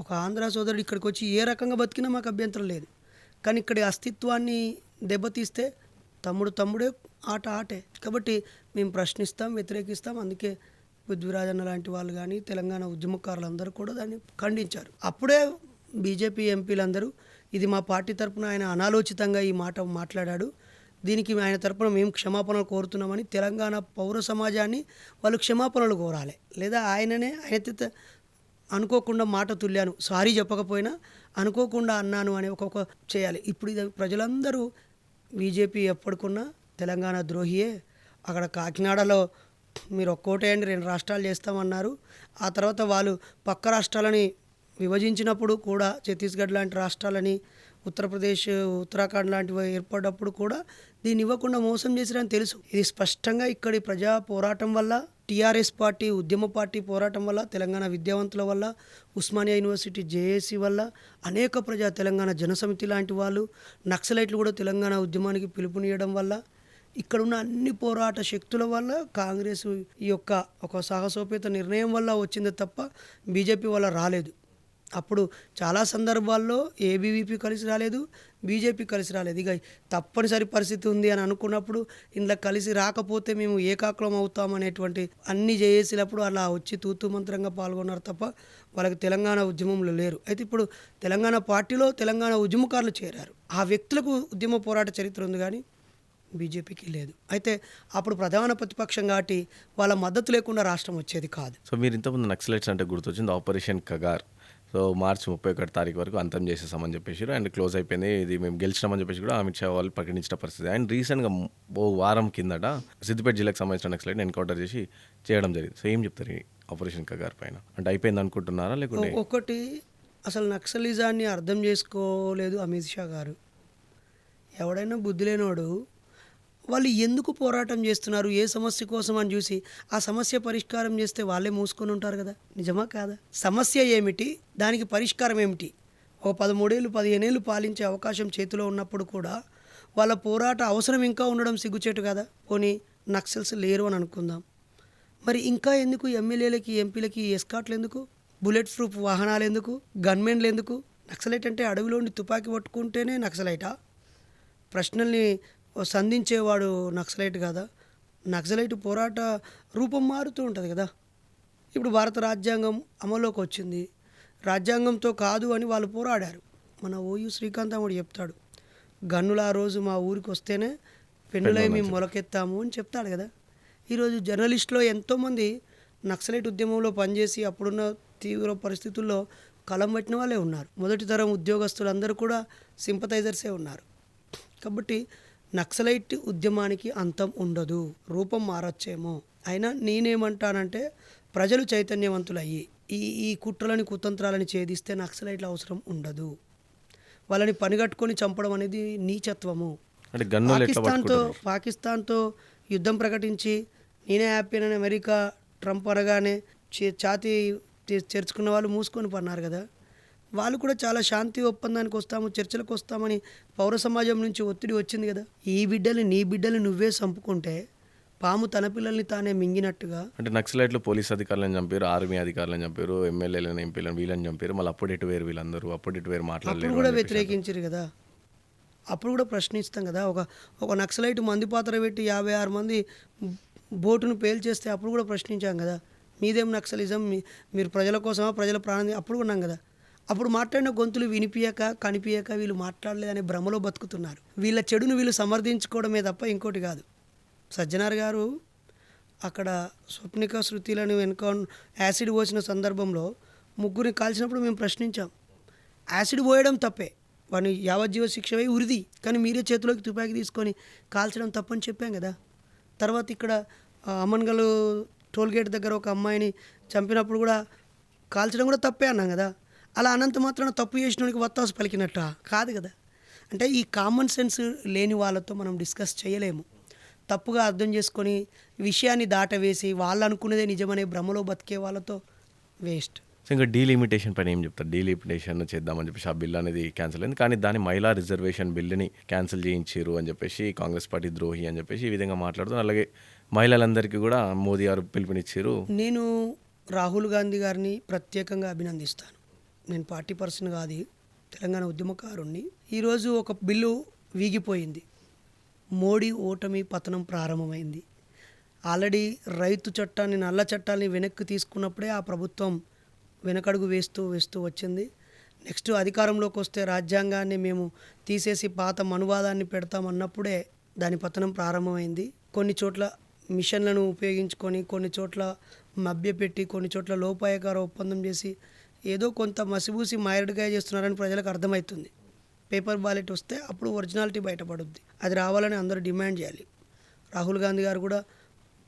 ఒక ఆంధ్ర సోదరుడు ఇక్కడికి వచ్చి ఏ రకంగా బతికినా మాకు అభ్యంతరం లేదు. కానీ ఇక్కడి అస్తిత్వాన్ని దెబ్బతీస్తే తమ్ముడు తమ్ముడే, ఆట ఆటే. కాబట్టి మేము ప్రశ్నిస్తాం, వ్యతిరేకిస్తాం. అందుకే పృథ్వీరాజ్ అన్న లాంటి వాళ్ళు కానీ, తెలంగాణ ఉద్యమకారులందరూ కూడా దాన్ని ఖండించారు. అప్పుడే బీజేపీ ఎంపీలందరూ ఇది మా పార్టీ తరపున ఆయన అనాలోచితంగా ఈ మాట మాట్లాడాడు, దీనికి ఆయన తరపున మేము క్షమాపణలు కోరుతున్నామని తెలంగాణ పౌర సమాజాన్ని వాళ్ళు క్షమాపణలు కోరాలి. లేదా ఆయన అనుకోకుండా మాట తుల్లాను, సారీ చెప్పకపోయినా అనుకోకుండా అన్నాను అని ఒక చేయాలి. ఇప్పుడు ఇది ప్రజలందరూ బీజేపీ ఎప్పటికున్నా తెలంగాణ ద్రోహియే. అక్కడ కాకినాడలో మీరు ఒక్కోటేయండి 2 రాష్ట్రాలు చేస్తామన్నారు. ఆ తర్వాత వాళ్ళు పక్క రాష్ట్రాలని విభజించినప్పుడు కూడా ఛత్తీస్గఢ్ లాంటి రాష్ట్రాలని, ఉత్తరప్రదేశ్, ఉత్తరాఖండ్ లాంటివి ఏర్పడ్డప్పుడు కూడా దీన్ని ఇవ్వకుండా మోసం చేసిరని తెలుసు. ఇది స్పష్టంగా ఇక్కడి ప్రజా పోరాటం వల్ల, టీఆర్ఎస్ పార్టీ ఉద్యమ పార్టీ పోరాటం వల్ల, తెలంగాణ విద్యావంతుల వల్ల, ఉస్మానియా యూనివర్సిటీ జేఏసీ వల్ల, అనేక ప్రజా తెలంగాణ జనసమితి లాంటి వాళ్ళు, నక్సలైట్లు కూడా తెలంగాణ ఉద్యమానికి పిలుపునియడం వల్ల, ఇక్కడున్న అన్ని పోరాట శక్తుల వల్ల కాంగ్రెస్ ఈ యొక్క ఒక సాహసోపేత నిర్ణయం వల్ల వచ్చింది తప్ప బీజేపీ వల్ల రాలేదు. అప్పుడు చాలా సందర్భాల్లో ఏబీవీపీ కలిసి రాలేదు, బీజేపీ కలిసి రాలేదు. ఇక తప్పనిసరి పరిస్థితి ఉంది అని అనుకున్నప్పుడు ఇంట్లో కలిసి రాకపోతే మేము ఏకాకులం అవుతామనేటువంటి అన్ని చేసేసినప్పుడు అలా వచ్చి తూతూ మంత్రంగా పాల్గొన్నారు తప్ప వాళ్ళకి తెలంగాణ ఉద్యమంలో లేరు. అయితే ఇప్పుడు తెలంగాణ పార్టీలో తెలంగాణ ఉద్యమకారులు చేరారు. ఆ వ్యక్తులకు ఉద్యమ పోరాట చరిత్ర ఉంది కానీ బీజేపీకి లేదు. అయితే అప్పుడు ప్రధాన ప్రతిపక్షం కాబట్టి వాళ్ళ మద్దతు లేకుండా రాష్ట్రం వచ్చేది కాదు. సో మీరు ఇంతకుముందు నక్సలైట్స్ అంటే గుర్తొచ్చింది ఆపరేషన్ కగార్. సో మార్చి 31 తారీఖు వరకు అంతం చేసేసామని చెప్పేసి అండ్ క్లోజ్ అయిపోయింది, ఇది మేము గెలిచినామని చెప్పేసి కూడా అమిత్ షా వాళ్ళు ప్రకటించిన పరిస్థితి. అండ్ రీసెంట్గా ఓ వారం కిందట సిద్దిపేట జిల్లాకు సంబంధించిన నక్సలైట్ ఎన్కౌంటర్ చేసి చేయడం జరిగింది. సో ఏం చెప్తారు ఈ ఆపరేషన్ కగార్ పైన? అంటే అయిపోయింది అనుకుంటున్నారా లేకుంటే? ఒకటి, అసలు నక్సలిజాన్ని అర్థం చేసుకోలేదు అమిత్ షా గారు. ఎవడైనా బుద్ధి లేనివాడు వాళ్ళు ఎందుకు పోరాటం చేస్తున్నారు, ఏ సమస్య కోసం అని చూసి ఆ సమస్య పరిష్కారం చేస్తే వాళ్ళే మూసుకొని ఉంటారు కదా. నిజమా కాదా? సమస్య ఏమిటి, దానికి పరిష్కారం ఏమిటి? ఒక 13 ఏళ్ళు 15 ఏళ్ళు పాలించే అవకాశం చేతిలో ఉన్నప్పుడు కూడా వాళ్ళ పోరాట అవసరం ఇంకా ఉండడం సిగ్గుచేటు కదా. పోనీ నక్సల్స్ లేరు అని అనుకుందాం, మరి ఇంకా ఎందుకు ఎమ్మెల్యేలకి ఎంపీలకి ఎస్కాట్లు ఎందుకు, బుల్లెట్ ప్రూఫ్ వాహనాలు ఎందుకు, గన్మెన్లు ఎందుకు? నక్సలైట్ అంటే అడవిలోని తుపాకీ పట్టుకుంటేనే నక్సలైటా? ప్రశ్నల్ని సంధించేవాడు నక్సలైట్ కదా. నక్సలైట్ పోరాట రూపం మారుతూ ఉంటుంది కదా. ఇప్పుడు భారత రాజ్యాంగం అమల్లోకి వచ్చింది, రాజ్యాంగంతో కాదు అని వాళ్ళు పోరాడారు. మన ఓయూ శ్రీకాంత్ కూడా చెప్తాడు, గన్నులు ఆ రోజు మా ఊరికి వస్తేనే పెన్నులై మేము మొలకెత్తాము అని చెప్తాడు కదా. ఈరోజు జర్నలిస్టులో ఎంతోమంది నక్సలైట్ ఉద్యమంలో పనిచేసి అప్పుడున్న తీవ్ర పరిస్థితుల్లో కలం పట్టిన వాళ్ళే ఉన్నారు. మొదటి తరం ఉద్యోగస్తులందరూ కూడా సింపథైజర్సే ఉన్నారు. కాబట్టి నక్సలైట్ ఉద్యమానికి అంతం ఉండదు, రూపం మారచ్చేమో. అయినా నేనేమంటానంటే ప్రజలు చైతన్యవంతులయ్యి ఈ కుట్రలని కుతంత్రాలని ఛేదిస్తే నక్సలైట్ల అవసరం ఉండదు. వాళ్ళని పనిగట్టుకొని చంపడం అనేది నీచత్వము. పాకిస్తాన్తో యుద్ధం ప్రకటించి నేనే హ్యాపీ అని అమెరికా ట్రంప్ అనగానే ఛాతీ చేర్చుకున్న వాళ్ళు మూసుకొని పన్నారు కదా. వాళ్ళు కూడా చాలా శాంతి ఒప్పందానికి వస్తాము, చర్చలకు వస్తామని పౌర సమాజం నుంచి ఒత్తిడి వచ్చింది కదా. ఈ బిడ్డలు నీ బిడ్డలు నువ్వే చంపుకుంటే పాము తన పిల్లల్ని తానే మింగినట్టుగా. అంటే నక్సలైట్లు పోలీస్ అధికారులను చంపారు, ఆర్మీ అధికారులను చంపారు, ఎమ్మెల్యేలను ఎంపీలను వీళ్ళని చంపారు, మళ్ళీ అప్పుడు ఇటు వేరు వీళ్ళందరూ అప్పుడు ఇటు వేరు మాట్లాడలేదు. అప్పుడు కూడా వ్యతిరేకించారు కదా, అప్పుడు కూడా ప్రశ్నిస్తాం కదా. ఒక నక్సలైట్ మంది పాత్ర పెట్టి 56 మంది బోటును పేల్చేస్తే అప్పుడు కూడా ప్రశ్నించాం కదా. మీదేం నక్సలిజం, మీరు ప్రజల కోసమా, ప్రజల ప్రాణం, అప్పుడు ఉన్నాం కదా. అప్పుడు మాట్లాడిన గొంతులు వినిపియక కనిపించక వీళ్ళు మాట్లాడలేదనే భ్రమలో బతుకుతున్నారు. వీళ్ళ చెడును వీళ్ళు సమర్థించుకోవడమే తప్ప ఇంకోటి కాదు. సజ్జనార్ గారు అక్కడ స్వప్నిక శృతిలను యాసిడ్ పోసిన సందర్భంలో ముగ్గురిని కాల్చినప్పుడు మేము ప్రశ్నించాం. యాసిడ్ పోయడం తప్పే, వాడిని యావజ్జీవ శిక్ష వేయి ఉరిది, కానీ మీరే చేతిలోకి తుపాకీ తీసుకొని కాల్చడం తప్పని చెప్పాం కదా. తర్వాత ఇక్కడ అమన్గల్ టోల్గేట్ దగ్గర ఒక అమ్మాయిని చంపినప్పుడు కూడా కాల్చడం కూడా తప్పే అన్నాం కదా. అలా అనంత మాత్రాన తప్పు చేసినోడికి వత్తాసు పలికినట్ట కాదు కదా. అంటే ఈ కామన్ సెన్స్ లేని వాళ్ళతో మనం డిస్కస్ చేయలేము. తప్పుగా అర్థం చేసుకొని విషయాన్ని దాటవేసి వాళ్ళు అనుకునేదే నిజమనే భ్రమలో బతికే వాళ్ళతో వేస్ట్. సో ఇంకా డీలిమిటేషన్ పైన ఏం చెప్తారు? డీలిమిటేషన్ చేద్దామని చెప్పేసి ఆ బిల్ అనేది క్యాన్సిల్ అయింది, కానీ దాని మహిళా రిజర్వేషన్ బిల్లుని క్యాన్సిల్ చేయించారు అని చెప్పేసి కాంగ్రెస్ పార్టీ ద్రోహి అని చెప్పేసి ఈ విధంగా మాట్లాడుతున్నారు. అలాగే మహిళలందరికీ కూడా మోదీ గారు పిలుపునిచ్చారు. నేను రాహుల్ గాంధీ గారిని ప్రత్యేకంగా అభినందిస్తాను. నేను పార్టీ పర్సన్ కాదు, తెలంగాణ ఉద్యమకారుణ్ణి. ఈరోజు ఒక బిల్లు వీగిపోయింది, మోడీ ఓటమి పతనం ప్రారంభమైంది. ఆల్రెడీ రైతు చట్టాన్ని, నల్ల చట్టాన్ని వెనక్కి తీసుకున్నప్పుడే ఆ ప్రభుత్వం వెనకడుగు వేస్తూ వచ్చింది. నెక్స్ట్ అధికారంలోకి వస్తే రాజ్యాంగాన్ని మేము తీసేసి పాత మనువాదాన్ని పెడతామన్నప్పుడే దాని పతనం ప్రారంభమైంది. కొన్ని చోట్ల మిషన్లను ఉపయోగించుకొని, కొన్ని చోట్ల మభ్యపెట్టి, కొన్ని చోట్ల లోపాయకార ఒప్పందం చేసి ఏదో కొంత మసిబూసి మాయడికాయ చేస్తున్నారని ప్రజలకు అర్థమవుతుంది. పేపర్ బ్యాలెట్ వస్తే అప్పుడు ఒరిజినాలిటీ బయటపడుద్ది. అది రావాలని అందరూ డిమాండ్ చేయాలి. రాహుల్ గాంధీ గారు కూడా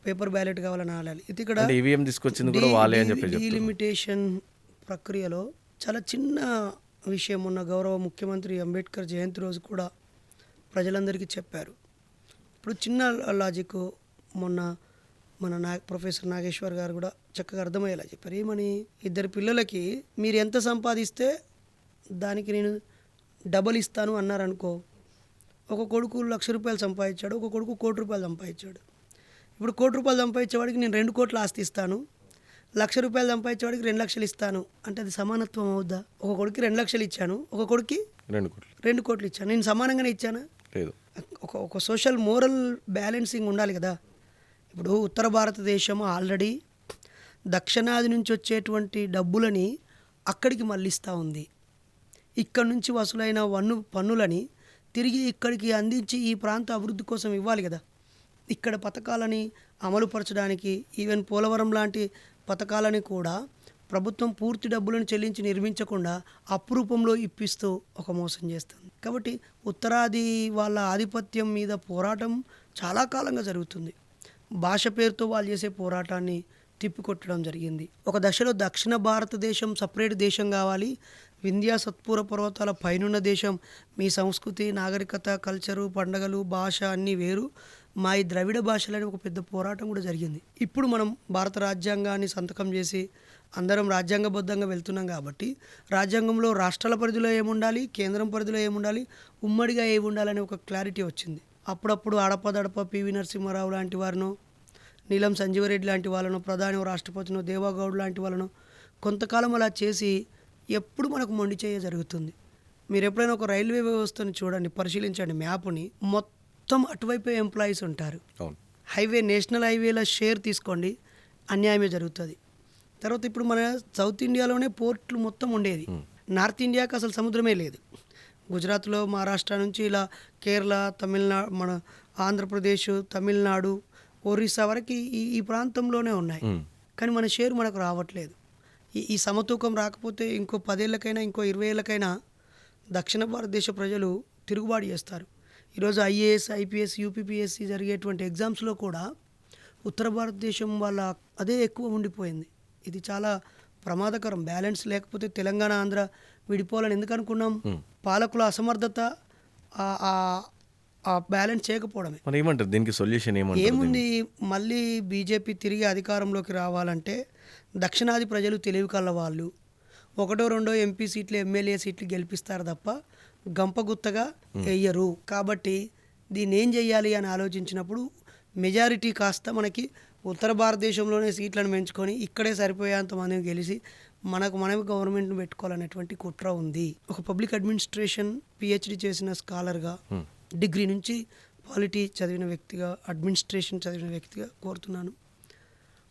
పేపర్ బ్యాలెట్ కావాలని ఆడాలి. ఇది ఇక్కడ ఈవీఎం తీసుకొచ్చింది కూడా వాళ్ళే అని చెప్పి డీలిమిటేషన్ ప్రక్రియలో చాలా చిన్న విషయం. ఉన్న గౌరవ ముఖ్యమంత్రి అంబేద్కర్ జయంతి రోజు కూడా ప్రజలందరికీ చెప్పారు. ఇప్పుడు చిన్న లాజిక్ మొన్న మన ప్రొఫెసర్ నాగేశ్వర్ గారు కూడా చక్కగా అర్థమయ్యేలా చెప్పారు. ఏమని, 2 పిల్లలకి మీరు ఎంత సంపాదిస్తే దానికి నేను డబల్ ఇస్తాను అన్నారనుకో. ఒక కొడుకు ₹1,00,000 సంపాదించాడు, ఒక కొడుకు ₹1,00,00,000 సంపాదించాడు. ఇప్పుడు ₹1,00,00,000 సంపాదించేవాడికి నేను 2 కోట్ల ఆస్తి ఇస్తాను, ₹1,00,000 సంపాదించేవాడికి 2 లక్షలు ఇస్తాను అంటే అది సమానత్వం అవుద్దా? ఒక కొడుకు 2 లక్షలు ఇచ్చాను, ఒక కొడుకు 2 కోట్లు ఇచ్చాను. నేను సమానంగానే ఇచ్చానా? లేదు. ఒక సోషల్ మోరల్ బ్యాలెన్సింగ్ ఉండాలి కదా. ఇప్పుడు ఉత్తర భారతదేశం ఆల్రెడీ దక్షిణాది నుంచి వచ్చేటువంటి డబ్బులని అక్కడికి మళ్ళిస్తూ ఉంది. ఇక్కడ నుంచి వసూలైన పన్నులని తిరిగి ఇక్కడికి అందించి ఈ ప్రాంత అభివృద్ధి కోసం ఇవ్వాలి కదా. ఇక్కడ పథకాలని అమలుపరచడానికి ఈవెన్ పోలవరం లాంటి పథకాలని కూడా ప్రభుత్వం పూర్తి డబ్బులను చెల్లించి నిర్మించకుండా అప్పు రూపంలో ఇప్పిస్తూ ఒక మోసం చేస్తుంది. కాబట్టి ఉత్తరాది వాళ్ళ ఆధిపత్యం మీద పోరాటం చాలా కాలంగా జరుగుతుంది. భాష పేరుతో వాళ్ళు చేసే పోరాటాన్ని తిప్పికొట్టడం జరిగింది. ఒక దశలో దక్షిణ భారతదేశం సపరేట్ దేశం కావాలి, వింధ్యా సత్పుర పర్వతాల పైనున్న దేశం, మీ సంస్కృతి, నాగరికత, కల్చరు, పండగలు, భాష అన్నీ వేరు, మా ఈ ద్రవిడ భాషలని ఒక పెద్ద పోరాటం కూడా జరిగింది. ఇప్పుడు మనం భారత రాజ్యాంగాన్ని సంతకం చేసి అందరం రాజ్యాంగబద్ధంగా వెళ్తున్నాం కాబట్టి రాజ్యాంగంలో రాష్ట్రాల పరిధిలో ఏముండాలి, కేంద్రం పరిధిలో ఏముండాలి, ఉమ్మడిగా ఏమి ఉండాలని ఒక క్లారిటీ వచ్చింది. అప్పుడప్పుడు అడపదడప పివి నరసింహారావు లాంటి వారినో, నీలం సంజీవరెడ్డి లాంటి వాళ్ళను, ప్రధాని రాష్ట్రపతినో, దేవాగౌడ్ లాంటి వాళ్ళను కొంతకాలం అలా చేసి ఎప్పుడు మనకు మొండి చేయ జరుగుతుంది. మీరు ఎప్పుడైనా ఒక రైల్వే వ్యవస్థను చూడండి, పరిశీలించండి మ్యాప్ని, మొత్తం అటువైపు ఎంప్లాయీస్ ఉంటారు. హైవే, నేషనల్ హైవేల షేర్ తీసుకోండి, అన్యాయమే జరుగుతుంది. తర్వాత ఇప్పుడు మన సౌత్ ఇండియాలోనే పోర్ట్లు మొత్తం ఉండేది, నార్త్ ఇండియాకి అసలు సముద్రమే లేదు. గుజరాత్లో, మహారాష్ట్ర నుంచి ఇలా కేరళ, తమిళనాడు, మన ఆంధ్రప్రదేశ్, తమిళనాడు, ఒరిస్సా వరకు ఈ ప్రాంతంలోనే ఉన్నాయి. కానీ మన షేర్ మనకు రావట్లేదు. ఈ సమతూకం రాకపోతే ఇంకో 10 ఏళ్ళకైనా ఇంకో 20 ఏళ్ళకైనా దక్షిణ భారతదేశ ప్రజలు తిరుగుబాటు చేస్తారు. ఈరోజు ఐఏఎస్, ఐపీఎస్, యూపీపీఎస్సీ జరిగేటువంటి ఎగ్జామ్స్లో కూడా ఉత్తర భారతదేశం వాళ్ళ అదే ఎక్కువ ఉండిపోయింది. ఇది చాలా ప్రమాదకరం. బ్యాలెన్స్ లేకపోతే తెలంగాణ, ఆంధ్ర విడిపోవాలని ఎందుకు అనుకున్నాం? పాలకుల అసమర్థత, ఆ బ్యాలెన్స్ చేయకపోవడమే. మరి ఏమంటారు దీనికి సొల్యూషన్? ఏముంది, మళ్ళీ బీజేపీ తిరిగి అధికారంలోకి రావాలంటే దక్షిణాది ప్రజలు తెలివి కల్ల వాళ్ళు 1-2 ఎంపీ సీట్లు, ఎమ్మెల్యే సీట్లు గెలిపిస్తారు తప్ప గంపగుత్తగా వేయరు. కాబట్టి దీన్ని ఏం చేయాలి అని ఆలోచించినప్పుడు మెజారిటీ కాస్త మనకి ఉత్తర భారతదేశంలోనే సీట్లను పెంచుకొని ఇక్కడే సరిపోయేంత మందిని గెలిచి మనమే గవర్నమెంట్ను పెట్టుకోవాలనేటువంటి కుట్ర ఉంది. ఒక పబ్లిక్ అడ్మినిస్ట్రేషన్ పిహెచ్డి చేసిన స్కాలర్గా, డిగ్రీ నుంచి పాలిటీ చదివిన వ్యక్తిగా, అడ్మినిస్ట్రేషన్ చదివిన వ్యక్తిగా కోరుతున్నాను.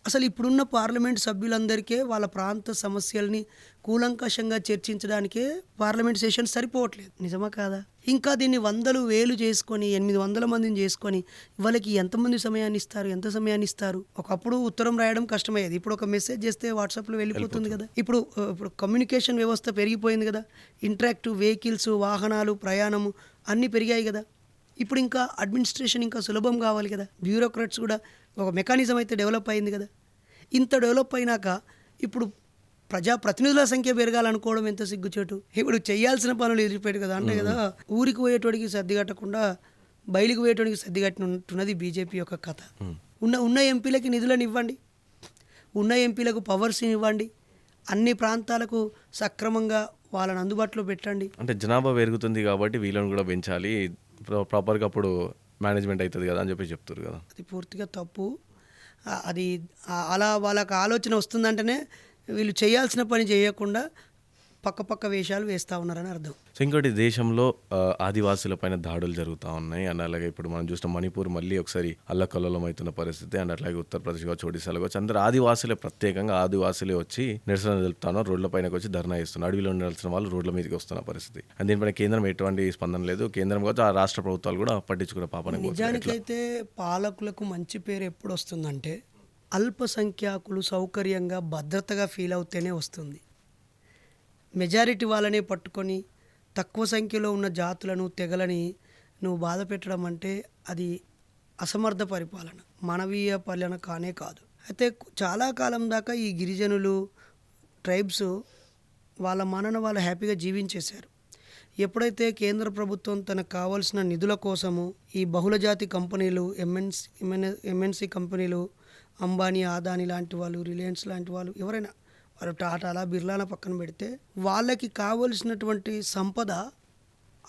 అసలు ఇప్పుడున్న పార్లమెంట్ సభ్యులందరికీ వాళ్ళ ప్రాంత సమస్యల్ని కూలంకషంగా చర్చించడానికే పార్లమెంట్ సెషన్ సరిపోవట్లేదు. నిజమా కాదా? ఇంకా దీన్ని 100,000 చేసుకొని 800 మందిని చేసుకొని వాళ్ళకి ఎంతమంది సమయాన్ని ఇస్తారు, ఎంత సమయాన్ని ఇస్తారు? ఒకప్పుడు ఉత్తరం రాయడం కష్టమయ్యేది, ఇప్పుడు ఒక మెసేజ్ చేస్తే వాట్సాప్లో వెళ్ళిపోతుంది కదా. ఇప్పుడు కమ్యూనికేషన్ వ్యవస్థ పెరిగిపోయింది కదా, ఇంటరాక్టివ్ వెహికల్స్, వాహనాలు, ప్రయాణము అన్నీ పెరిగాయి కదా. ఇప్పుడు ఇంకా అడ్మినిస్ట్రేషన్ ఇంకా సులభం కావాలి కదా. బ్యూరోక్రాట్స్ కూడా ఒక మెకానిజం అయితే డెవలప్ అయింది కదా. ఇంత డెవలప్ అయినాక ఇప్పుడు ప్రజాప్రతినిధుల సంఖ్య పెరగాలనుకోవడం ఎంత సిగ్గుచేటు. ఇప్పుడు చేయాల్సిన పనులు ఎదిరిపోయాడు కదా. అంటే కదా, ఊరికి పోయేటోడికి సర్ది కట్టకుండా బయలుకి పోయేటోడికి సర్ది కట్టినట్టున్నది బీజేపీ యొక్క కథ. ఉన్న ఎంపీలకి నిధులను ఇవ్వండి, ఉన్న ఎంపీలకు పవర్స్ని ఇవ్వండి, అన్ని ప్రాంతాలకు సక్రమంగా వాళ్ళని అందుబాటులో పెట్టండి. అంటే జనాభా పెరుగుతుంది కాబట్టి వీళ్ళని కూడా పెంచాలి, ప్రాపర్గా అప్పుడు మేనేజ్మెంట్ అవుతుంది కదా అని చెప్పి చెప్తారు కదా. అది పూర్తిగా తప్పు. అది అలా వాళ్ళకి ఆలోచన వస్తుందంటేనే వీళ్ళు చేయాల్సిన పని చేయకుండా పక్క వేషాలు వేస్తూ ఉన్నారని అర్థం. సో ఇంకోటి దేశంలో ఆదివాసులపైన దాడులు జరుగుతూ ఉన్నాయి అండ్ అలాగే ఇప్పుడు మనం చూసిన మణిపూర్ మళ్ళీ ఒకసారి అల్లకల్లోలం అవుతున్న పరిస్థితి అండ్ అట్లాగే ఉత్తరప్రదేశ్ కావచ్చు ఒడిశాలో కావచ్చు అందరూ ఆదివాసులే ప్రత్యేకంగా ఆదివాసులే వచ్చి నిరసన తెలుపుతాను రోడ్ల పైనకి వచ్చి ధర్నా ఇస్తున్నారు అడవిలో ఉండాల్సిన వాళ్ళు రోడ్ల మీదకి వస్తున్న పరిస్థితి అండ్ దీనిపైన కేంద్రం ఎటువంటి స్పందన లేదు కేంద్రం కావచ్చు ఆ రాష్ట్ర ప్రభుత్వాలు కూడా పట్టించుకునే పాపన నిజానికైతే పాలకులకు మంచి పేరు ఎప్పుడు వస్తుందంటే అల్పసంఖ్యాకులు సౌకర్యంగా భద్రతగా ఫీల్ అవుతేనే వస్తుంది. మెజారిటీ వాళ్ళనే పట్టుకొని తక్కువ సంఖ్యలో ఉన్న జాతులను తెగలని నువ్వు బాధ పెట్టడం అంటే అది అసమర్థ పరిపాలన, మానవీయ పాలన కానే కాదు. అయితే చాలా కాలం దాకా ఈ గిరిజనులు ట్రైబ్స్ వాళ్ళ మనన వాళ్ళు హ్యాపీగా జీవించేశారు. ఎప్పుడైతే కేంద్ర ప్రభుత్వం తనకు కావాల్సిన నిధుల కోసము ఈ బహుళజాతి కంపెనీలు ఎంఎన్సి కంపెనీలు అంబానీ అదానీ లాంటి వాళ్ళు రిలయన్స్ లాంటి వాళ్ళు ఎవరైనా వాళ్ళు టాటాల బిర్లాల పక్కన పెడితే వాళ్ళకి కావలసినటువంటి సంపద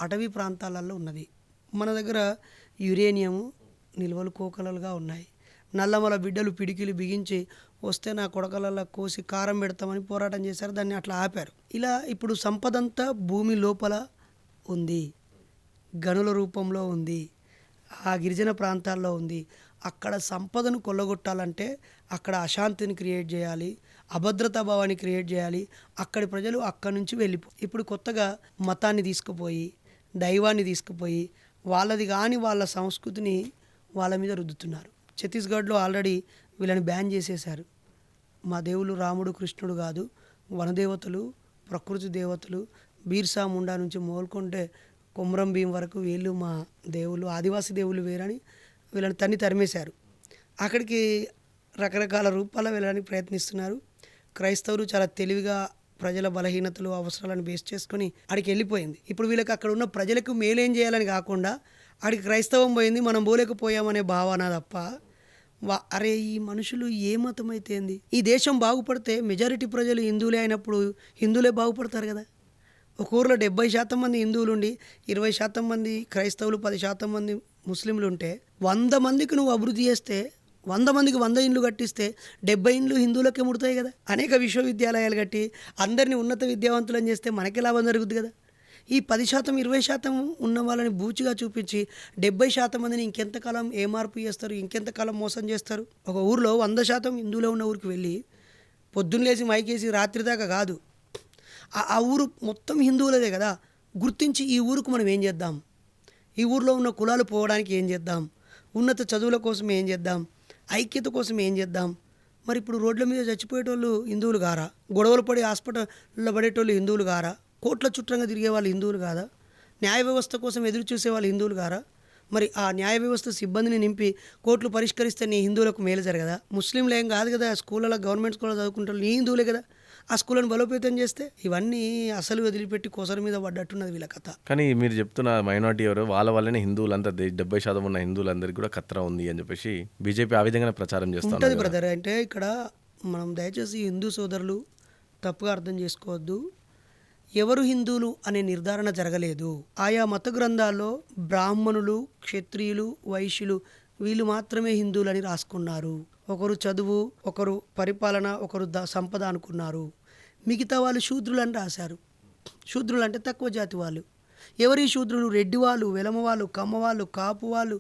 అటవీ ప్రాంతాలలో ఉన్నది. మన దగ్గర యురేనియం నిల్వలు కోకలలుగా ఉన్నాయి. నల్లమల బిడ్డలు పిడికిలు బిగించి వస్తే నా కొడకలలో కోసి కారం పెడతామని పోరాటం చేశారు, దాన్ని అట్లా ఆపారు. ఇలా ఇప్పుడు సంపదంతా భూమి లోపల ఉంది, గనుల రూపంలో ఉంది, ఆ గిరిజన ప్రాంతాల్లో ఉంది. అక్కడ సంపదను కొల్లగొట్టాలంటే అక్కడ అశాంతిని క్రియేట్ చేయాలి, అభద్రతా భావాన్ని క్రియేట్ చేయాలి. అక్కడి ప్రజలు అక్కడి నుంచి ఇప్పుడు కొత్తగా మతాన్ని తీసుకుపోయి దైవాన్ని తీసుకుపోయి వాళ్ళది కానీ వాళ్ళ సంస్కృతిని వాళ్ళ మీద రుద్దుతున్నారు. ఛత్తీస్గఢ్లో ఆల్రెడీ వీళ్ళని బ్యాన్ చేసేశారు. మా దేవుళ్ళు రాముడు కృష్ణుడు కాదు, వనదేవతలు, ప్రకృతి దేవతలు, బీర్సా ముండా నుంచి మోల్కొంటే కొమరం భీం వరకు వీళ్ళు మా దేవుళ్ళు, ఆదివాసీ దేవుళ్ళు వేరని వీళ్ళని తరిమేశారు. అక్కడికి రకరకాల రూపాల్లో వెళ్ళడానికి ప్రయత్నిస్తున్నారు. క్రైస్తవులు చాలా తెలివిగా ప్రజల బలహీనతలు అవసరాలను బేస్ చేసుకొని అక్కడికి వెళ్ళిపోయింది. ఇప్పుడు వీళ్ళకి అక్కడ ఉన్న ప్రజలకు మేలేం చేయాలని కాకుండా అక్కడికి క్రైస్తవం పోయింది, మనం పోలేకపోయామనే భావన తప్ప అరే ఈ మనుషులు ఏ మతం అయితే ఏంది? ఈ దేశం బాగుపడితే మెజారిటీ ప్రజలు హిందువులే అయినప్పుడు హిందువులే బాగుపడతారు కదా. ఒక ఊరిలో 70% మంది హిందువులు ఉండి 20% మంది క్రైస్తవులు 10% మంది ముస్లింలు ఉంటే 100 మందికి నువ్వు అభివృద్ధి చేస్తే 100 మందికి 100 ఇండ్లు కట్టిస్తే 70 ఇండ్లు హిందువులకే ముడతాయి కదా. అనేక విశ్వవిద్యాలయాలు కట్టి అందరినీ ఉన్నత విద్యావంతులను చేస్తే మనకే లాభం జరుగుతుంది కదా. ఈ 10% 20% ఉన్న వాళ్ళని బూచిగా చూపించి 70% మందిని ఇంకెంతకాలం ఏ మార్పు చేస్తారు, ఇంకెంతకాలం మోసం చేస్తారు. ఒక ఊరిలో 100% హిందువులే ఉన్న ఊరికి వెళ్ళి పొద్దున్న లేచి మైకేసి రాత్రి దాకా కాదు, ఆ ఊరు మొత్తం హిందువులదే కదా, గుర్తించి ఈ ఊరుకు మనం ఏం చేద్దాం, ఈ ఊరిలో ఉన్న కులాలు పోవడానికి ఏం చేద్దాం, ఉన్నత చదువుల కోసం ఏం చేద్దాం, ఐక్యత కోసం ఏం చేద్దాం. మరి ఇప్పుడు రోడ్ల మీద చచ్చిపోయేటోళ్ళు హిందువులు గారా, గొడవలు పడి హాస్పిటల్లో పడేటోళ్ళు హిందువులు గారా, కోట్ల చుట్టంగా తిరిగే వాళ్ళు హిందువులు కాదా, న్యాయ వ్యవస్థ కోసం ఎదురు చూసే వాళ్ళు హిందువులు గారా. మరి ఆ న్యాయ వ్యవస్థ సిబ్బందిని నింపి కోర్టులు పరిష్కరిస్తే నీ హిందువులకు మేలు జరగదా? ముస్లింలు ఏం కాదు కదా, స్కూళ్ళలో గవర్నమెంట్ స్కూల్లో చదువుకుంటారు, నీ హిందువులే కదా. ఆ స్కూళ్ళను బలోపేతం చేస్తే ఇవన్నీ అసలు వదిలిపెట్టి కొసరి మీద పడ్డట్టున్నది వీళ్ళ కథ. కానీ మీరు చెప్తున్న మైనారిటీ ఎవరు వాళ్ళ వల్లనే హిందువులంతా 70% ఉన్న హిందువులందరికీ కూడా కత్తరా ఉంది అని చెప్పేసి బీజేపీ ఆ విధంగా ప్రచారం చేస్తుంది. ఉంటుంది బ్రదర్. అంటే ఇక్కడ మనం దయచేసి హిందూ సోదరులు తప్పుగా అర్థం చేసుకోవద్దు. ఎవరు హిందువులు అనే నిర్ధారణ జరగలేదు. ఆయా మత గ్రంథాల్లో బ్రాహ్మణులు, క్షత్రియులు, వైశ్యులు వీళ్ళు మాత్రమే హిందువులని రాసుకున్నారు. ఒకరు చదువు, ఒకరు పరిపాలన, ఒకరు సంపద అనుకున్నారు. మిగతా వాళ్ళు శూద్రులు అని రాశారు. శూద్రులు అంటే తక్కువ జాతి వాళ్ళు. ఎవరి శూద్రులు? రెడ్డి వాళ్ళు, వెలమ వాళ్ళు, కమ్మ వాళ్ళు, కాపు వాళ్ళు,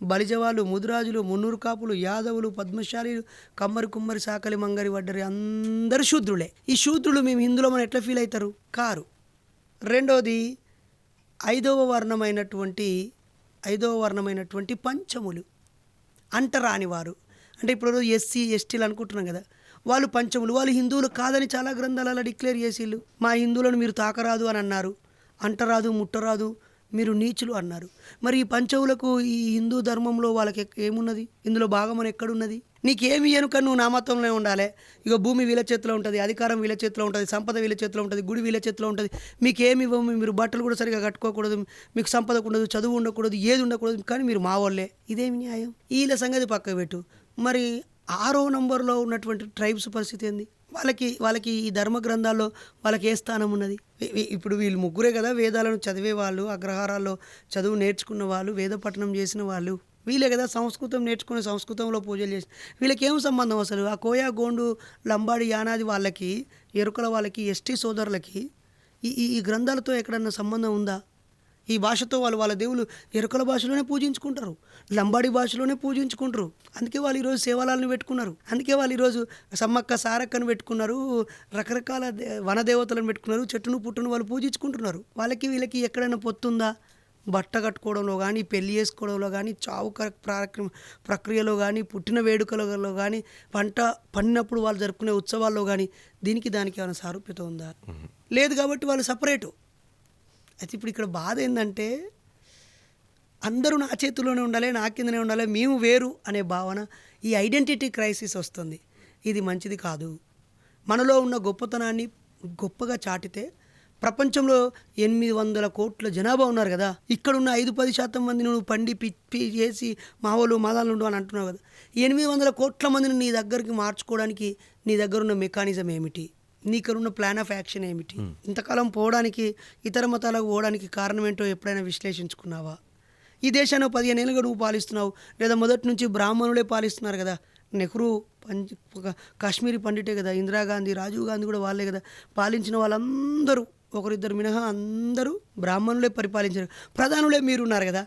బలిజ వాళ్ళు, ముదిరాజులు, మున్నూరు కాపులు, యాదవులు, పద్మశాలీలు, కమ్మరి కుమ్మరి, సాకలి మంగరి, వడ్డరి అందరు శూద్రులే. ఈ శూద్రులు మేము హిందువులో మనం ఎట్లా ఫీల్ అవుతారు? కారు. రెండోది ఐదవ వర్ణమైనటువంటి పంచములు అంటరాని వారు. అంటే ఇప్పుడు ఎస్సీ ఎస్టీలు అనుకుంటున్నాం కదా, వాళ్ళు పంచములు, వాళ్ళు హిందువులు కాదని చాలా గ్రంథాలలో డిక్లేర్ చేసిళ్ళు. మా హిందువులను మీరు తాకరాదు అని అన్నారు, అంటరాదు, ముట్టరాదు, మీరు నీచులు అన్నారు. మరి ఈ పంచములకు ఈ హిందూ ధర్మంలో వాళ్ళకి ఏమున్నది? ఇందులో భాగం అని ఎక్కడున్నది? నీకేమి ఎనుక నువ్వు నా మతంలో ఉండాలి. ఇక భూమి వీళ్ళ చేతిలో ఉంటుంది, అధికారం వీళ్ళ చేతిలో ఉంటుంది, సంపద వీళ్ళ చేతిలో ఉంటుంది, గుడి వీళ్ళ చేతిలో ఉంటుంది. మీకేమి ఇవ్వము, మీరు బట్టలు కూడా సరిగా కట్టుకోకూడదు, మీకు సంపద ఉండదు, చదువు ఉండకూడదు, ఏది ఉండకూడదు, కానీ మీరు మా వాళ్ళే. ఇదేమి న్యాయం? వీళ్ళ సంగతి పక్క పెట్టు. మరి 6వ నంబర్లో ఉన్నటువంటి ట్రైబ్స్ పరిస్థితి ఏంది? వాళ్ళకి ఈ ధర్మ గ్రంథాల్లో వాళ్ళకి ఏ స్థానం ఉన్నది? ఇప్పుడు వీళ్ళు ముగ్గురే కదా వేదాలను చదివే వాళ్ళు, అగ్రహారాల్లో చదువు నేర్చుకున్న వాళ్ళు, వేద పఠనం చేసిన వాళ్ళు. వీళ్ళే కదా సంస్కృతం నేర్చుకుని సంస్కృతంలో పూజలు చేసి. వీళ్ళకి ఏం సంబంధం అసలు? ఆ కోయా, గోండు, లంబాడి, యానాది వాళ్ళకి, ఎరుకల వాళ్ళకి, ఎస్టీ సోదరులకి ఈ ఈ ఈ గ్రంథాలతో ఎక్కడన్నా సంబంధం ఉందా? ఈ భాషతో వాళ్ళ దేవుళ్ళు ఎరుకల భాషలోనే పూజించుకుంటారు, లంబాడి భాషలోనే పూజించుకుంటారు. అందుకే వాళ్ళు ఈరోజు సేవలాలను పెట్టుకున్నారు, అందుకే వాళ్ళు ఈరోజు సమ్మక్క సారక్కను పెట్టుకున్నారు, రకరకాల వనదేవతలను పెట్టుకున్నారు, చెట్టును పుట్టును వాళ్ళు పూజించుకుంటున్నారు. వాళ్ళకి వీళ్ళకి ఎక్కడైనా పొత్తుందా? బట్ట కట్టుకోవడంలో కానీ, పెళ్లి చేసుకోవడంలో కానీ, చావు ప్రక్రియలో కానీ, పుట్టిన వేడుకలలో కానీ, పంట పండినప్పుడు వాళ్ళు జరుపుకునే ఉత్సవాల్లో కానీ దీనికి దానికి ఏమైనా సారూప్యత ఉందా? లేదు. కాబట్టి వాళ్ళు సపరేటు. అయితే ఇప్పుడు ఇక్కడ బాధ ఏంటంటే అందరూ నా చేతిలోనే ఉండాలి, నా కిందనే ఉండాలి, మేము వేరు అనే భావన, ఈ ఐడెంటిటీ క్రైసిస్ వస్తుంది. ఇది మంచిది కాదు. మనలో ఉన్న గొప్పతనాన్ని గొప్పగా చాటితే ప్రపంచంలో 800 కోట్ల జనాభా ఉన్నారు కదా, ఇక్కడున్న 5-10% మందిని నువ్వు పండి పిప్పి చేసి మావోలు మాదాలు ఉండు అని అంటున్నావు కదా. 800 కోట్ల మందిని నీ దగ్గరికి మార్చుకోవడానికి నీ దగ్గర ఉన్న మెకానిజం ఏమిటి? నీకున్న ప్లాన్ ఆఫ్ యాక్షన్ ఏమిటి? ఇంతకాలం పోవడానికి, ఇతర మతాలకు పోవడానికి కారణం ఏంటో ఎప్పుడైనా విశ్లేషించుకున్నావా? ఈ దేశాన్ని 15 ఏళ్ళుగా నువ్వు పాలిస్తున్నావు, లేదా మొదటి నుంచి బ్రాహ్మణులే పాలిస్తున్నారు కదా. నెహ్రూ కాశ్మీరీ పండిటే కదా, ఇందిరాగాంధీ, రాజీవ్ గాంధీ కూడా వాళ్ళే కదా. పాలించిన వాళ్ళందరూ ఒకరిద్దరు మినహా అందరూ బ్రాహ్మణులే పరిపాలించారు. ప్రధానులే మీరున్నారు కదా,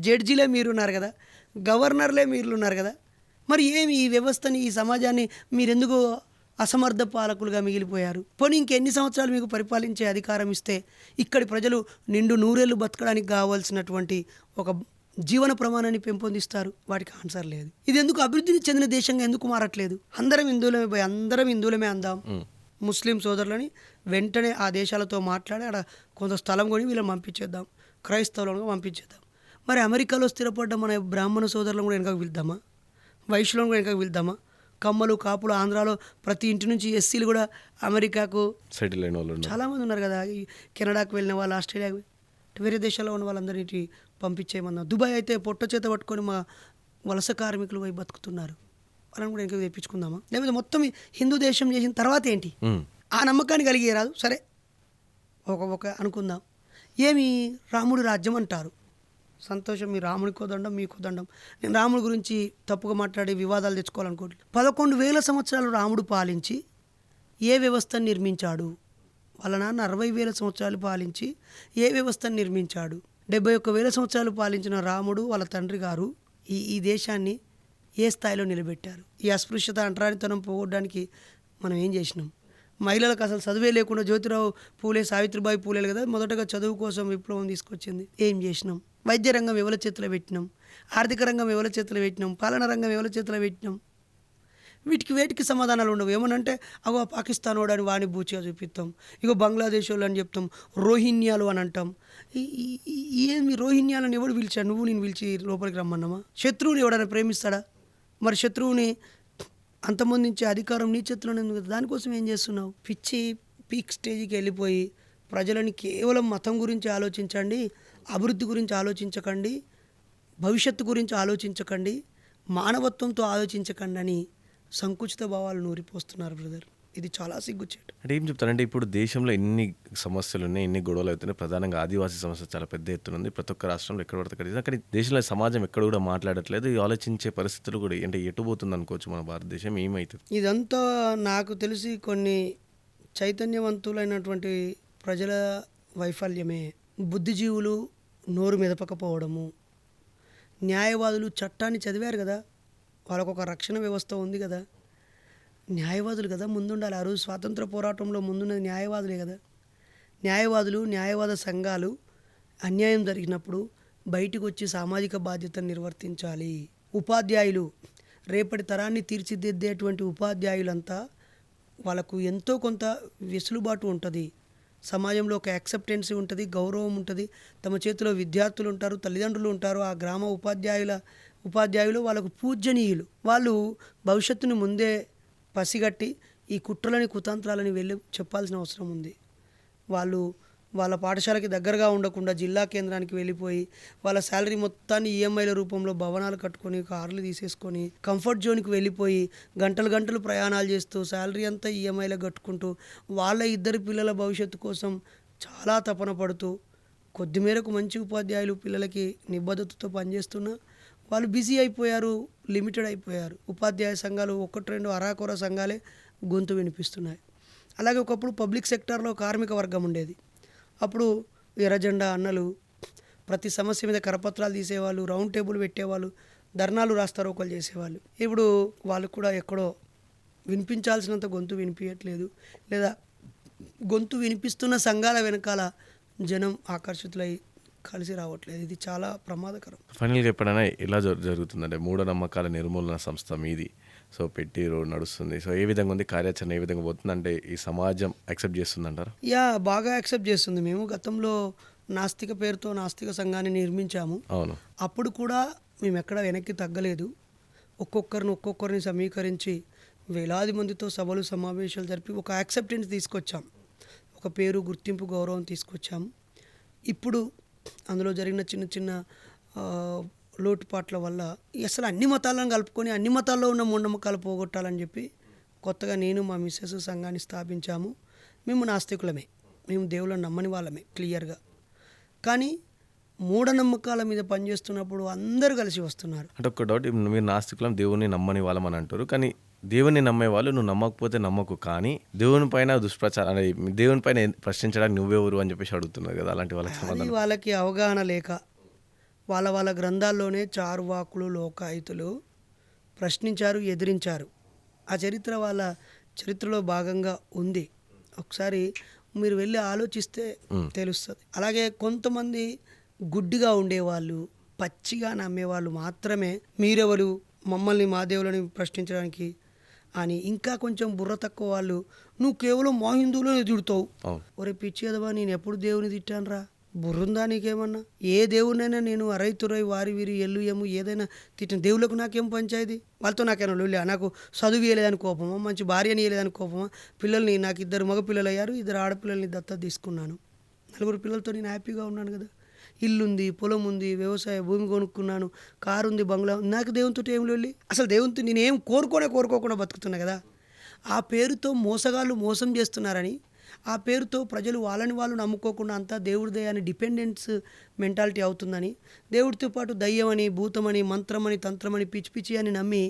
జడ్జీలే మీరున్నారు కదా, గవర్నర్లే మీరున్నారు కదా. మరి ఏమి ఈ వ్యవస్థని, ఈ సమాజాన్ని మీరెందుకు అసమర్థ పాలకులుగా మిగిలిపోయారు? పోనీ ఇంకెన్ని సంవత్సరాలు మీకు పరిపాలించే అధికారం ఇస్తే ఇక్కడి ప్రజలు నిండు నూరేళ్లు బతకడానికి కావాల్సినటువంటి ఒక జీవన ప్రమాణాన్ని పెంపొందిస్తారు? వాటికి ఆన్సర్ లేదు. ఇది ఎందుకు అభివృద్ధిని చెందిన దేశంగా ఎందుకు మారట్లేదు? అందరం హిందువులమే పోయి అందరం హిందువులమే అందాం. ముస్లిం సోదరులని వెంటనే ఆ దేశాలతో మాట్లాడి ఆడ కొంత స్థలం కొని వీళ్ళని పంపించేద్దాం, క్రైస్తవులను పంపించేద్దాం. మరి అమెరికాలో స్థిరపడ్డ మన బ్రాహ్మణ సోదరులను కూడా వెనకకు వెళ్దామా? వైశ్యులను కూడా వెనకకు వెళ్దామా? కమ్మలు, కాపులు, ఆంధ్రాలో ప్రతి ఇంటి నుంచి ఎస్సీలు కూడా అమెరికాకు సెటిల్ అయిన వాళ్ళు చాలామంది ఉన్నారు కదా. ఈ కెనడాకు వెళ్ళిన వాళ్ళు, ఆస్ట్రేలియాకు, వేరే దేశాల్లో ఉన్న వాళ్ళందరినీ పంపించేయమన్నా. దుబాయ్ అయితే పొట్ట చేత పట్టుకొని మా వలస కార్మికులు పోయి బతుకుతున్నారు, వాళ్ళని కూడా ఇంకా తెప్పించుకుందామా? లేకపోతే మొత్తం హిందూ దేశం చేసిన తర్వాత ఏంటి? ఆ నమ్మకాన్ని కలిగే రాదు. సరే ఒక అనుకుందాం. ఏమి రాముడి రాజ్యం అంటారు, సంతోషం, మీ రాముడికో దండం, మీకో దండం. నేను రాముడి గురించి తప్పుగా మాట్లాడి వివాదాలు తెచ్చుకోవాలనుకోవట్లేదు. 11,000 సంవత్సరాలు రాముడు పాలించి ఏ వ్యవస్థను నిర్మించాడు? వాళ్ళ నాన్న 60,000 సంవత్సరాలు పాలించి ఏ వ్యవస్థను నిర్మించాడు? 71,000 సంవత్సరాలు పాలించిన రాముడు వాళ్ళ తండ్రి గారు ఈ దేశాన్ని ఏ స్థాయిలో నిలబెట్టారు? ఈ అస్పృశ్యత, అంటరానితనం పోగొట్టడానికి మనం ఏం చేసినాం? మహిళలకు అసలు చదువే లేకుండా జ్యోతిరావు పూలే, సావిత్రిబాయి పూలేలు కదా మొదటగా చదువు కోసం విప్లవం తీసుకొచ్చింది. ఏం చేసినాం? వైద్య రంగం ఎవరి చేతిలో పెట్టినాం? ఆర్థిక రంగం ఎవరి చేతిలో పెట్టినాం? పాలన రంగం ఎవరి చేతిలో పెట్టినాం? వేటికి సమాధానాలు ఉండవు. ఏమనంటే అగో పాకిస్తాన్ వాడని వాడిని బూచిగా చూపిస్తాం, ఇగో బంగ్లాదేశ్ వాళ్ళు అని చెప్తాం, రోహింగ్యాలు అని అంటాం. ఏమి రోహింగ్యాలను ఎవడు పిలిచాడు? నువ్వు నేను పిలిచి లోపలికి రమ్మన్నామా? శత్రువుని ఎవడైనా ప్రేమిస్తాడా? మరి శత్రువుని అంతమొందించే అధికారం నీ చేతిలోనే ఉంది కదా. దానికోసం ఏం చేస్తున్నావు? పిచ్చి పీక్ స్టేజ్కి వెళ్ళిపోయి ప్రజలని కేవలం మతం గురించి ఆలోచించండి, అభివృద్ధి గురించి ఆలోచించకండి, భవిష్యత్తు గురించి ఆలోచించకండి, మానవత్వంతో ఆలోచించకండి అని సంకుచిత భావాలు నూరిపోస్తున్నారు బ్రదర్. ఇది చాలా సిగ్గుచేటు. అంటే ఏం చెప్తారంటే ఇప్పుడు దేశంలో ఎన్ని సమస్యలు ఉన్నాయి, ఎన్ని గొడవలు అవుతున్నాయి. ప్రధానంగా ఆదివాసీ సమస్య చాలా పెద్ద ఎత్తున ఉంది. ప్రతి ఒక్క రాష్ట్రంలో ఎక్కడ పడితే అక్కడ. కానీ దేశంలో సమాజం ఎక్కడ కూడా మాట్లాడట్లేదు. ఆలోచించే పరిస్థితులు కూడా అంటే ఎటు పోతుంది అనుకోవచ్చు మన భారతదేశం. ఏమవుతుంది ఇదంతా నాకు తెలిసి కొన్ని చైతన్యవంతులైనటువంటి ప్రజల వైఫల్యమే. బుద్ధిజీవులు నోరు మెదపకపోవడము, న్యాయవాదులు చట్టాన్ని చదివారు కదా, వాళ్ళకొక రక్షణ వ్యవస్థ ఉంది కదా, న్యాయవాదులు కదా ముందుండాలి. ఆ రోజు స్వాతంత్ర పోరాటంలో ముందున్నది న్యాయవాదులే కదా. న్యాయవాదులు, న్యాయవాద సంఘాలు అన్యాయం జరిగినప్పుడు బయటకు వచ్చి సామాజిక బాధ్యతను నిర్వర్తించాలి. ఉపాధ్యాయులు, రేపటి తరాన్ని తీర్చిదిద్దేటువంటి ఉపాధ్యాయులంతా వాళ్ళకు ఎంతో కొంత వెసులుబాటు ఉంటుంది, సమాజంలో ఒక యాక్సెప్టెన్సీ ఉంటుంది, గౌరవం ఉంటుంది, తమ చేతిలో విద్యార్థులు ఉంటారు, తల్లిదండ్రులు ఉంటారు. ఆ గ్రామ ఉపాధ్యాయులు వాళ్ళకు పూజనీయులు. వాళ్ళు భవిష్యత్తుని ముందే పసిగట్టి ఈ కుట్రలని, కుతంత్రాలని వెళ్ళి చెప్పాల్సిన అవసరం ఉంది. వాళ్ళు వాళ్ళ పాఠశాలకి దగ్గరగా ఉండకుండా జిల్లా కేంద్రానికి వెళ్ళిపోయి వాళ్ళ శాలరీ మొత్తాన్ని ఈఎంఐల రూపంలో భవనాలు కట్టుకొని, కార్లు తీసేసుకొని, కంఫర్ట్ జోన్కి వెళ్ళిపోయి గంటలు ప్రయాణాలు చేస్తూ శాలరీ అంతా ఈఎంఐలో కట్టుకుంటూ వాళ్ళ 2 పిల్లల భవిష్యత్తు కోసం చాలా తపన పడుతూ కొద్ది మేరకు మంచి ఉపాధ్యాయులు పిల్లలకి నిబద్ధతతో పనిచేస్తున్నా వాళ్ళు బిజీ అయిపోయారు, లిమిటెడ్ అయిపోయారు. ఉపాధ్యాయ సంఘాలు 1-2 అరాకొర సంఘాలే గొంతు వినిపిస్తున్నాయి. అలాగే ఒకప్పుడు పబ్లిక్ సెక్టార్లో కార్మిక వర్గం ఉండేది. అప్పుడు ఎర్రజెండా అన్నలు ప్రతి సమస్య మీద కరపత్రాలు తీసేవాళ్ళు, రౌండ్ టేబుల్ పెట్టేవాళ్ళు, ధర్నాలు రాస్తారోకలు చేసేవాళ్ళు. ఇప్పుడు వాళ్ళు కూడా ఎక్కడో వినిపించాల్సినంత గొంతు వినిపించట్లేదు, లేదా గొంతు వినిపిస్తున్న సంఘాల వెనకాల జనం ఆకర్షితులై కలిసి రావట్లేదు. ఇది చాలా ప్రమాదకరం. ఫైనల్గా ఎప్పుడైనా ఇలా జరుగుతుందంటే మూఢనమ్మకాల నిర్మూలన సంస్థ మీది, సో పెట్టి రోడ్ నడుస్తుంది, సో ఏ విధంగా ఉంది కార్యాచరణ, ఏ విధంగా పోతుంది అంటే ఈ సమాజం యాక్సెప్ట్ చేస్తుందంటారా? బాగా యాక్సెప్ట్ చేస్తుంది. మేము గతంలో నాస్తిక పేరుతో నాస్తిక సంఘాన్ని నిర్మించాము. అవును. అప్పుడు కూడా మేము ఎక్కడ వెనక్కి తగ్గలేదు. ఒక్కొక్కరిని సమీకరించి వేలాది మందితో సభలు సమావేశాలు జరిపి ఒక యాక్సెప్టెన్స్ తీసుకొచ్చాం, ఒక పేరు, గుర్తింపు, గౌరవం తీసుకొచ్చాము. ఇప్పుడు అందులో జరిగిన చిన్న చిన్న లోటుపాట్ల వల్ల అసలు అన్ని మతాలను కలుపుకొని అన్ని మతాల్లో ఉన్న మూఢనమ్మకాలు పోగొట్టాలని చెప్పి కొత్తగా నేను మా మిస్సెస్ సంఘాన్ని స్థాపించాము. మేము నాస్తికులమే, మేము దేవుళ్ళని నమ్మని వాళ్ళమే క్లియర్గా. కానీ మూఢనమ్మకాల మీద పనిచేస్తున్నప్పుడు అందరూ కలిసి వస్తున్నారు. అంటే ఒక డౌట్, మీరు నాస్తికులం దేవుని నమ్మని వాళ్ళం అని అంటారు, కానీ దేవుని నమ్మే వాళ్ళు నువ్వు నమ్మకపోతే నమ్మకు, కానీ దేవుని పైన దుష్ప్రచారం అంటే దేవుని పైన ప్రశ్నించడానికి నువ్వెవరు అని చెప్పేసి అడుగుతున్నారు కదా, అలాంటి వాళ్ళకి అది సమాధానం? వాళ్ళకి అవగాహన లేక వాళ్ళ గ్రంథాల్లోనే చారువాకులు, లోకాయుతులు ప్రశ్నించారు, ఎదిరించారు. ఆ చరిత్ర వాళ్ళ చరిత్రలో భాగంగా ఉంది. ఒకసారి మీరు వెళ్ళి ఆలోచిస్తే తెలుస్తుంది. అలాగే కొంతమంది గుడ్డిగా ఉండేవాళ్ళు, పచ్చిగా నమ్మేవాళ్ళు మాత్రమే మీరెవరు మమ్మల్ని మా దేవులని ప్రశ్నించడానికి అని, ఇంకా కొంచెం బుర్ర తక్కువ వాళ్ళు నువ్వు కేవలం మా హిందువులోనే తిడుతావు. ఒరే పిచ్చి కదవా, నేను ఎప్పుడు దేవుని తిట్టానురా? బుర్రుందా నీకేమన్నా? ఏ దేవుడినైనా నేను అరైతురై వారి వీరి ఎల్లు ఏము ఏదైనా తిట్టాను. దేవుళ్ళకు నాకేం పంచాయతీ? వాళ్ళతో నాకేమో లొల్లి? నాకు చదువు ఇవ్వలేదని కోపమా? మంచి భార్యని ఇవ్వలేదని కోపమా? పిల్లల్ని నాకు 2 మగపిల్లలు అయ్యారు, 2 ఆడపిల్లల్ని దత్తత తీసుకున్నాను. 4 పిల్లలతో నేను హ్యాపీగా ఉన్నాను కదా. ఇల్లుంది, పొలం ఉంది, వ్యవసాయ భూమి కొనుక్కున్నాను, కారు ఉంది, బంగ్లా. నాకు దేవునితో ఏం లొల్లి? అసలు దేవునితో నేనేం కోరుకోకుండా బతుకుతున్నా కదా. ఆ పేరుతో మోసగాళ్ళు మోసం చేస్తున్నారని, ఆ పేరుతో ప్రజలు వాళ్ళని వాళ్ళు నమ్ముకోకుండా అంతా దేవుడిదే అని డిపెండెన్స్ మెంటాలిటీ అవుతుందని, దేవుడితో పాటు దయ్యమని, భూతమని, మంత్రమని, తంత్రమని, పిచ్చి పిచ్చి అని నమ్మి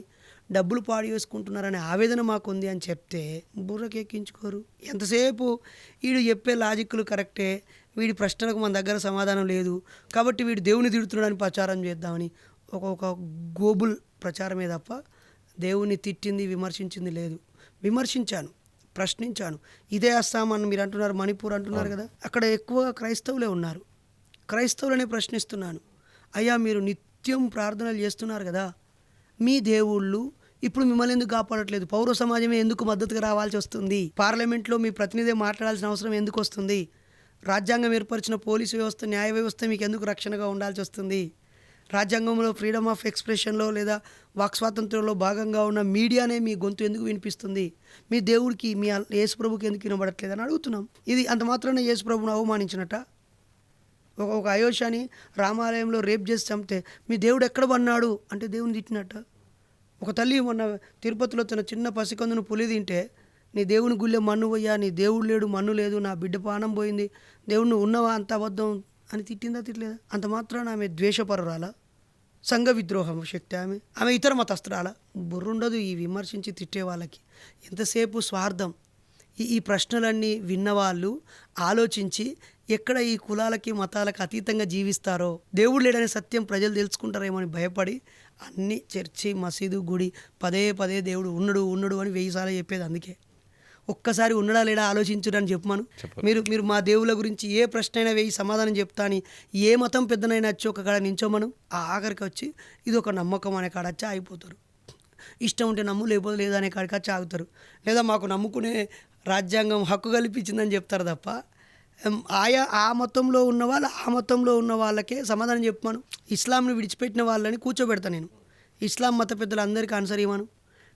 డబ్బులు పాడు చేసుకుంటున్నారనే ఆవేదన మాకుంది అని చెప్తే బుర్రకెక్కించుకోరు. ఎంతసేపు వీడు చెప్పే లాజిక్లు కరెక్టే, వీడి ప్రశ్నలకు మన దగ్గర సమాధానం లేదు కాబట్టి వీడు దేవుని తిడుతున్నాడని ప్రచారం చేద్దామని ఒక గోబుల్ ప్రచారమే తప్ప దేవుని తిట్టింది, విమర్శించింది లేదు. విమర్శించాను, ప్రశ్నించాను. ఇదే అస్సాం అని మీరు అంటున్నారు, మణిపూర్ అంటున్నారు కదా, అక్కడ ఎక్కువగా క్రైస్తవులే ఉన్నారు. క్రైస్తవులనే ప్రశ్నిస్తున్నాను. అయ్యా మీరు నిత్యం ప్రార్థనలు చేస్తున్నారు కదా, మీ దేవుళ్ళు ఇప్పుడు మిమ్మల్ని ఎందుకు కాపాడట్లేదు? పౌర సమాజమే ఎందుకు మద్దతుగా రావాల్సి వస్తుంది? పార్లమెంట్లో మీ ప్రతినిధి మాట్లాడాల్సిన అవసరం ఎందుకు వస్తుంది? రాజ్యాంగం ఏర్పరిచిన పోలీసు వ్యవస్థ, న్యాయ వ్యవస్థ మీకు ఎందుకు రక్షణగా ఉండాల్సి వస్తుంది? రాజ్యాంగంలో ఫ్రీడమ్ ఆఫ్ ఎక్స్ప్రెషన్లో లేదా వాక్ స్వాతంత్రంలో భాగంగా ఉన్న మీడియానే మీ గొంతు ఎందుకు వినిపిస్తుంది? మీ దేవుడికి, మీ యేసుప్రభుకి ఎందుకు వినబడట్లేదు అని అడుగుతున్నాం. ఇది అంత మాత్రాన యేసుప్రభుని అవమానించినట్ట? ఒక అయోధ్యని రామాలయంలో రేప్ చేసి చంపితే మీ దేవుడు ఎక్కడ పన్నాడు అంటే దేవుని తిట్టినట్ట? ఒక తల్లి మొన్న తిరుపతిలో తన చిన్న పసికందును పులి తింటే నీ దేవుని గుళ్ళే మన్ను పోయ్యా, నీ దేవుడు లేడు, మన్ను లేదు, నా బిడ్డ పానం పోయింది, దేవుడిని ఉన్నవా అంత అబద్ధం అని తిట్టిందా తిట్టలేదా? అంత మాత్రాన ఆమె ద్వేషపరురాలా? సంఘ విద్రోహం శక్తి ఆమె ఇతర మతస్థురాల? బుర్రుండదు ఈ విమర్శించి తిట్టే వాళ్ళకి. ఎంతసేపు స్వార్థం. ఈ ప్రశ్నలన్నీ విన్నవాళ్ళు ఆలోచించి ఎక్కడ ఈ కులాలకి మతాలకు అతీతంగా జీవిస్తారో, దేవుడు లేడనే సత్యం ప్రజలు తెలుసుకుంటారేమో అని భయపడి అన్ని చర్చి, మసీదు, గుడి పదే దేవుడు ఉన్నాడు అని 1000 సార్లు చెప్పేది. అందుకే ఒక్కసారి ఉన్నాడా లేడా ఆలోచించుడని చెప్పమను. మీరు మా దేవుళ్ళ గురించి ఏ ప్రశ్న అయినా 1000 సమాధానం చెప్తా అని ఏ మతం పెద్దనైనా వచ్చి ఒక కాడ నించోమను. ఆ ఆఖరికి వచ్చి ఇది ఒక నమ్మకం అనే కాడ వచ్చి ఆగిపోతారు. ఇష్టం ఉంటే నమ్ము, లేకపోతే లేదా అనే కాడికి వచ్చి ఆగుతారు. లేదా మాకు నమ్ముకునే రాజ్యాంగం హక్కు కల్పించిందని చెప్తారు తప్ప ఆ మతంలో ఉన్న వాళ్ళు ఆ మతంలో ఉన్న వాళ్ళకే సమాధానం చెప్పమను. ఇస్లాంని విడిచిపెట్టిన వాళ్ళని కూర్చోబెడతా నేను. ఇస్లాం మత పెద్దలు అందరికీ ఆన్సర్ ఇవ్వను.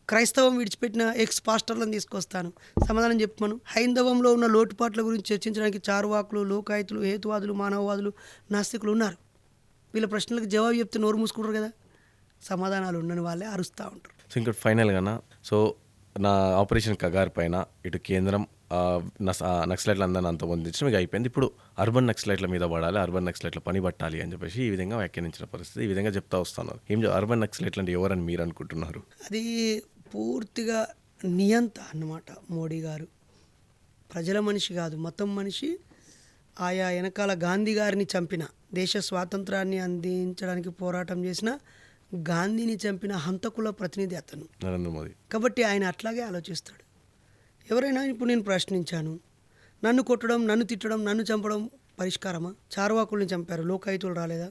క్రైస్తవం విడిచిపెట్టిన ఎక్స్ పాస్టర్లను తీసుకొస్తాను, సమాధానం చెప్పమను. హైందవంలో ఉన్న లోటుపాట్ల గురించి చర్చించడానికి చారువాకులు, లోకాయుతులు, హేతువాదులు, మానవవాదులు, నాస్తికులు ఉన్నారు. వీళ్ళ ప్రశ్నలకు జవాబు చెప్తే నోరు మూసుకుంటారు కదా. సమాధానాలు ఉండని వాళ్ళే అరుస్తూ ఉంటారు. సో ఇంకా ఫైనల్గా నా ఆపరేషన్ కగార్ పైన ఇటు కేంద్రం నక్సలైట్లు అందరిని అంతమొందించడం మీకు అయిపోయింది. ఇప్పుడు అర్బన్ నక్సలైట్ల మీద పడాలి, అర్బన్ నక్సలైట్ల పని పట్టాలి అని చెప్పేసి ఈ విధంగా వ్యాఖ్యానించిన పరిస్థితి, ఈ విధంగా చెప్తా వస్తున్నారు. అర్బన్ నక్సలైట్లు అంటే ఎవరని మీరు అనుకుంటున్నారు? అది పూర్తిగా నియంత అన్నమాట. మోడీ గారు ప్రజల మనిషి కాదు, మతం మనిషి, ఆయా వెనకాల గాంధీ గారిని చంపిన, దేశ స్వాతంత్రాన్ని అందించడానికి పోరాటం చేసిన గాంధీని చంపిన హంతకుల ప్రతినిధి అతను. నరేంద్ర మోదీ. కాబట్టి ఆయన అట్లాగే ఆలోచిస్తాడు. ఎవరైనా ఇప్పుడు నేను ప్రశ్నించాను, నన్ను కొట్టడం, నన్ను తిట్టడం, నన్ను చంపడం పరిష్కారమా? చార్వాకుల్ని చంపారు, లోకాయుతులు రాలేదా?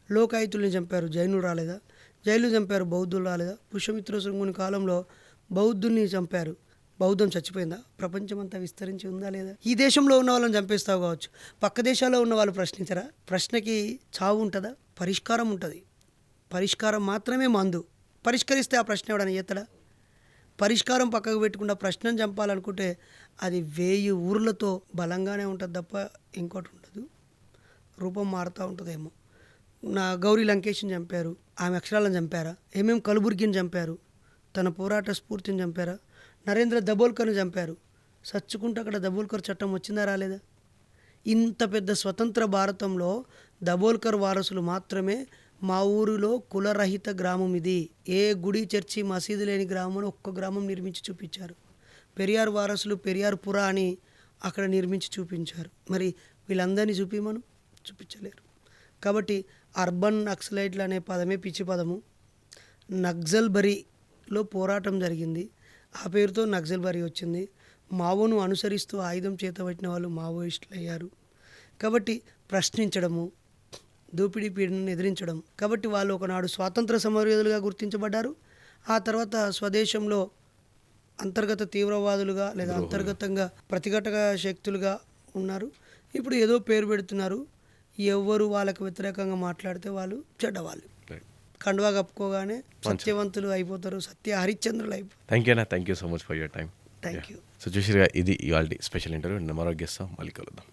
లోకాయుతుల్ని చంపారు, జైనులు రాలేదా? జైలు చంపారు, బౌద్ధులు రాలేదా? పుష్యమిత్ర శృంగుని కాలంలో బౌద్ధుల్ని చంపారు, బౌద్ధం చచ్చిపోయిందా? ప్రపంచమంతా విస్తరించి ఉందా లేదా? ఈ దేశంలో ఉన్న వాళ్ళని చంపేస్తావు కావచ్చు, పక్క దేశాల్లో ఉన్న వాళ్ళు ప్రశ్నించరా? ప్రశ్నకి చావు ఉంటుందా? పరిష్కారం ఉంటుంది. పరిష్కారం మాత్రమే మందు. పరిష్కరిస్తే ఆ ప్రశ్న ఎవడని చేస్తాడా? పరిష్కారం పక్కకు పెట్టుకుండా ప్రశ్నను చంపాలనుకుంటే అది 1000 ఊర్లతో బలంగానే ఉంటుంది తప్ప ఇంకోటి ఉండదు. రూపం మారుతూ ఉంటుందేమో. నా గౌరీ లంకేష్ని చంపారు, ఆమె అక్షరాలను చంపారా? కలబుర్గిని చంపారు, తన పోరాట స్ఫూర్తిని చంపారా? నరేంద్ర దబోల్కర్ని చంపారు, సచ్చుకుంటే అక్కడ దబోల్కర్ చట్టం వచ్చిందా రాలేదా? ఇంత పెద్ద స్వతంత్ర భారతంలో దబోల్కర్ వారసులు మాత్రమే మా ఊరిలో కులరహిత గ్రామం ఇది, ఏ గుడి చర్చి మసీదు లేని గ్రామం ఒక్క గ్రామం నిర్మించి చూపించారు. పెరియార్ వారసులు పెరియార్పుర అని అక్కడ నిర్మించి చూపించారు. మరి వీళ్ళందరినీ చూపించలేరు. కాబట్టి అర్బన్ నక్సలైట్లు అనే పదమే పిచ్చి పదము. నక్సల్బరీలో పోరాటం జరిగింది, ఆ పేరుతో నక్సల్బరీ వచ్చింది. మావోను అనుసరిస్తూ ఆయుధం చేతబట్టిన వాళ్ళు మావోయిస్టులు అయ్యారు. కాబట్టి ప్రశ్నించడము, దోపిడీ పీడనను ఎదిరించడం. కాబట్టి వాళ్ళు ఒకనాడు స్వాతంత్ర సమరయోధులుగా గుర్తించబడ్డారు. ఆ తర్వాత స్వదేశంలో అంతర్గత తీవ్రవాదులుగా లేదా అంతర్గతంగా ప్రతిఘటక శక్తులుగా ఉన్నారు. ఇప్పుడు ఏదో పేరు పెడుతున్నారు. ఎవరు వాళ్ళకు వ్యతిరేకంగా మాట్లాడితే వాళ్ళు చెడ్డవాళ్ళు. కండువా కప్పుకోగానే సత్యవంతులు అయిపోతారు, సత్య హరిశ్చంద్రులు అయిపోతారు. థ్యాంక్ యూ అన్న, thank you so much for your time. Thank you. So చూసిరుగా, ఇది ఇవాళ స్పెషల్ ఇంటర్వ్యూ. మరో గెస్ట్ మళ్ళీ కలుద్దాం.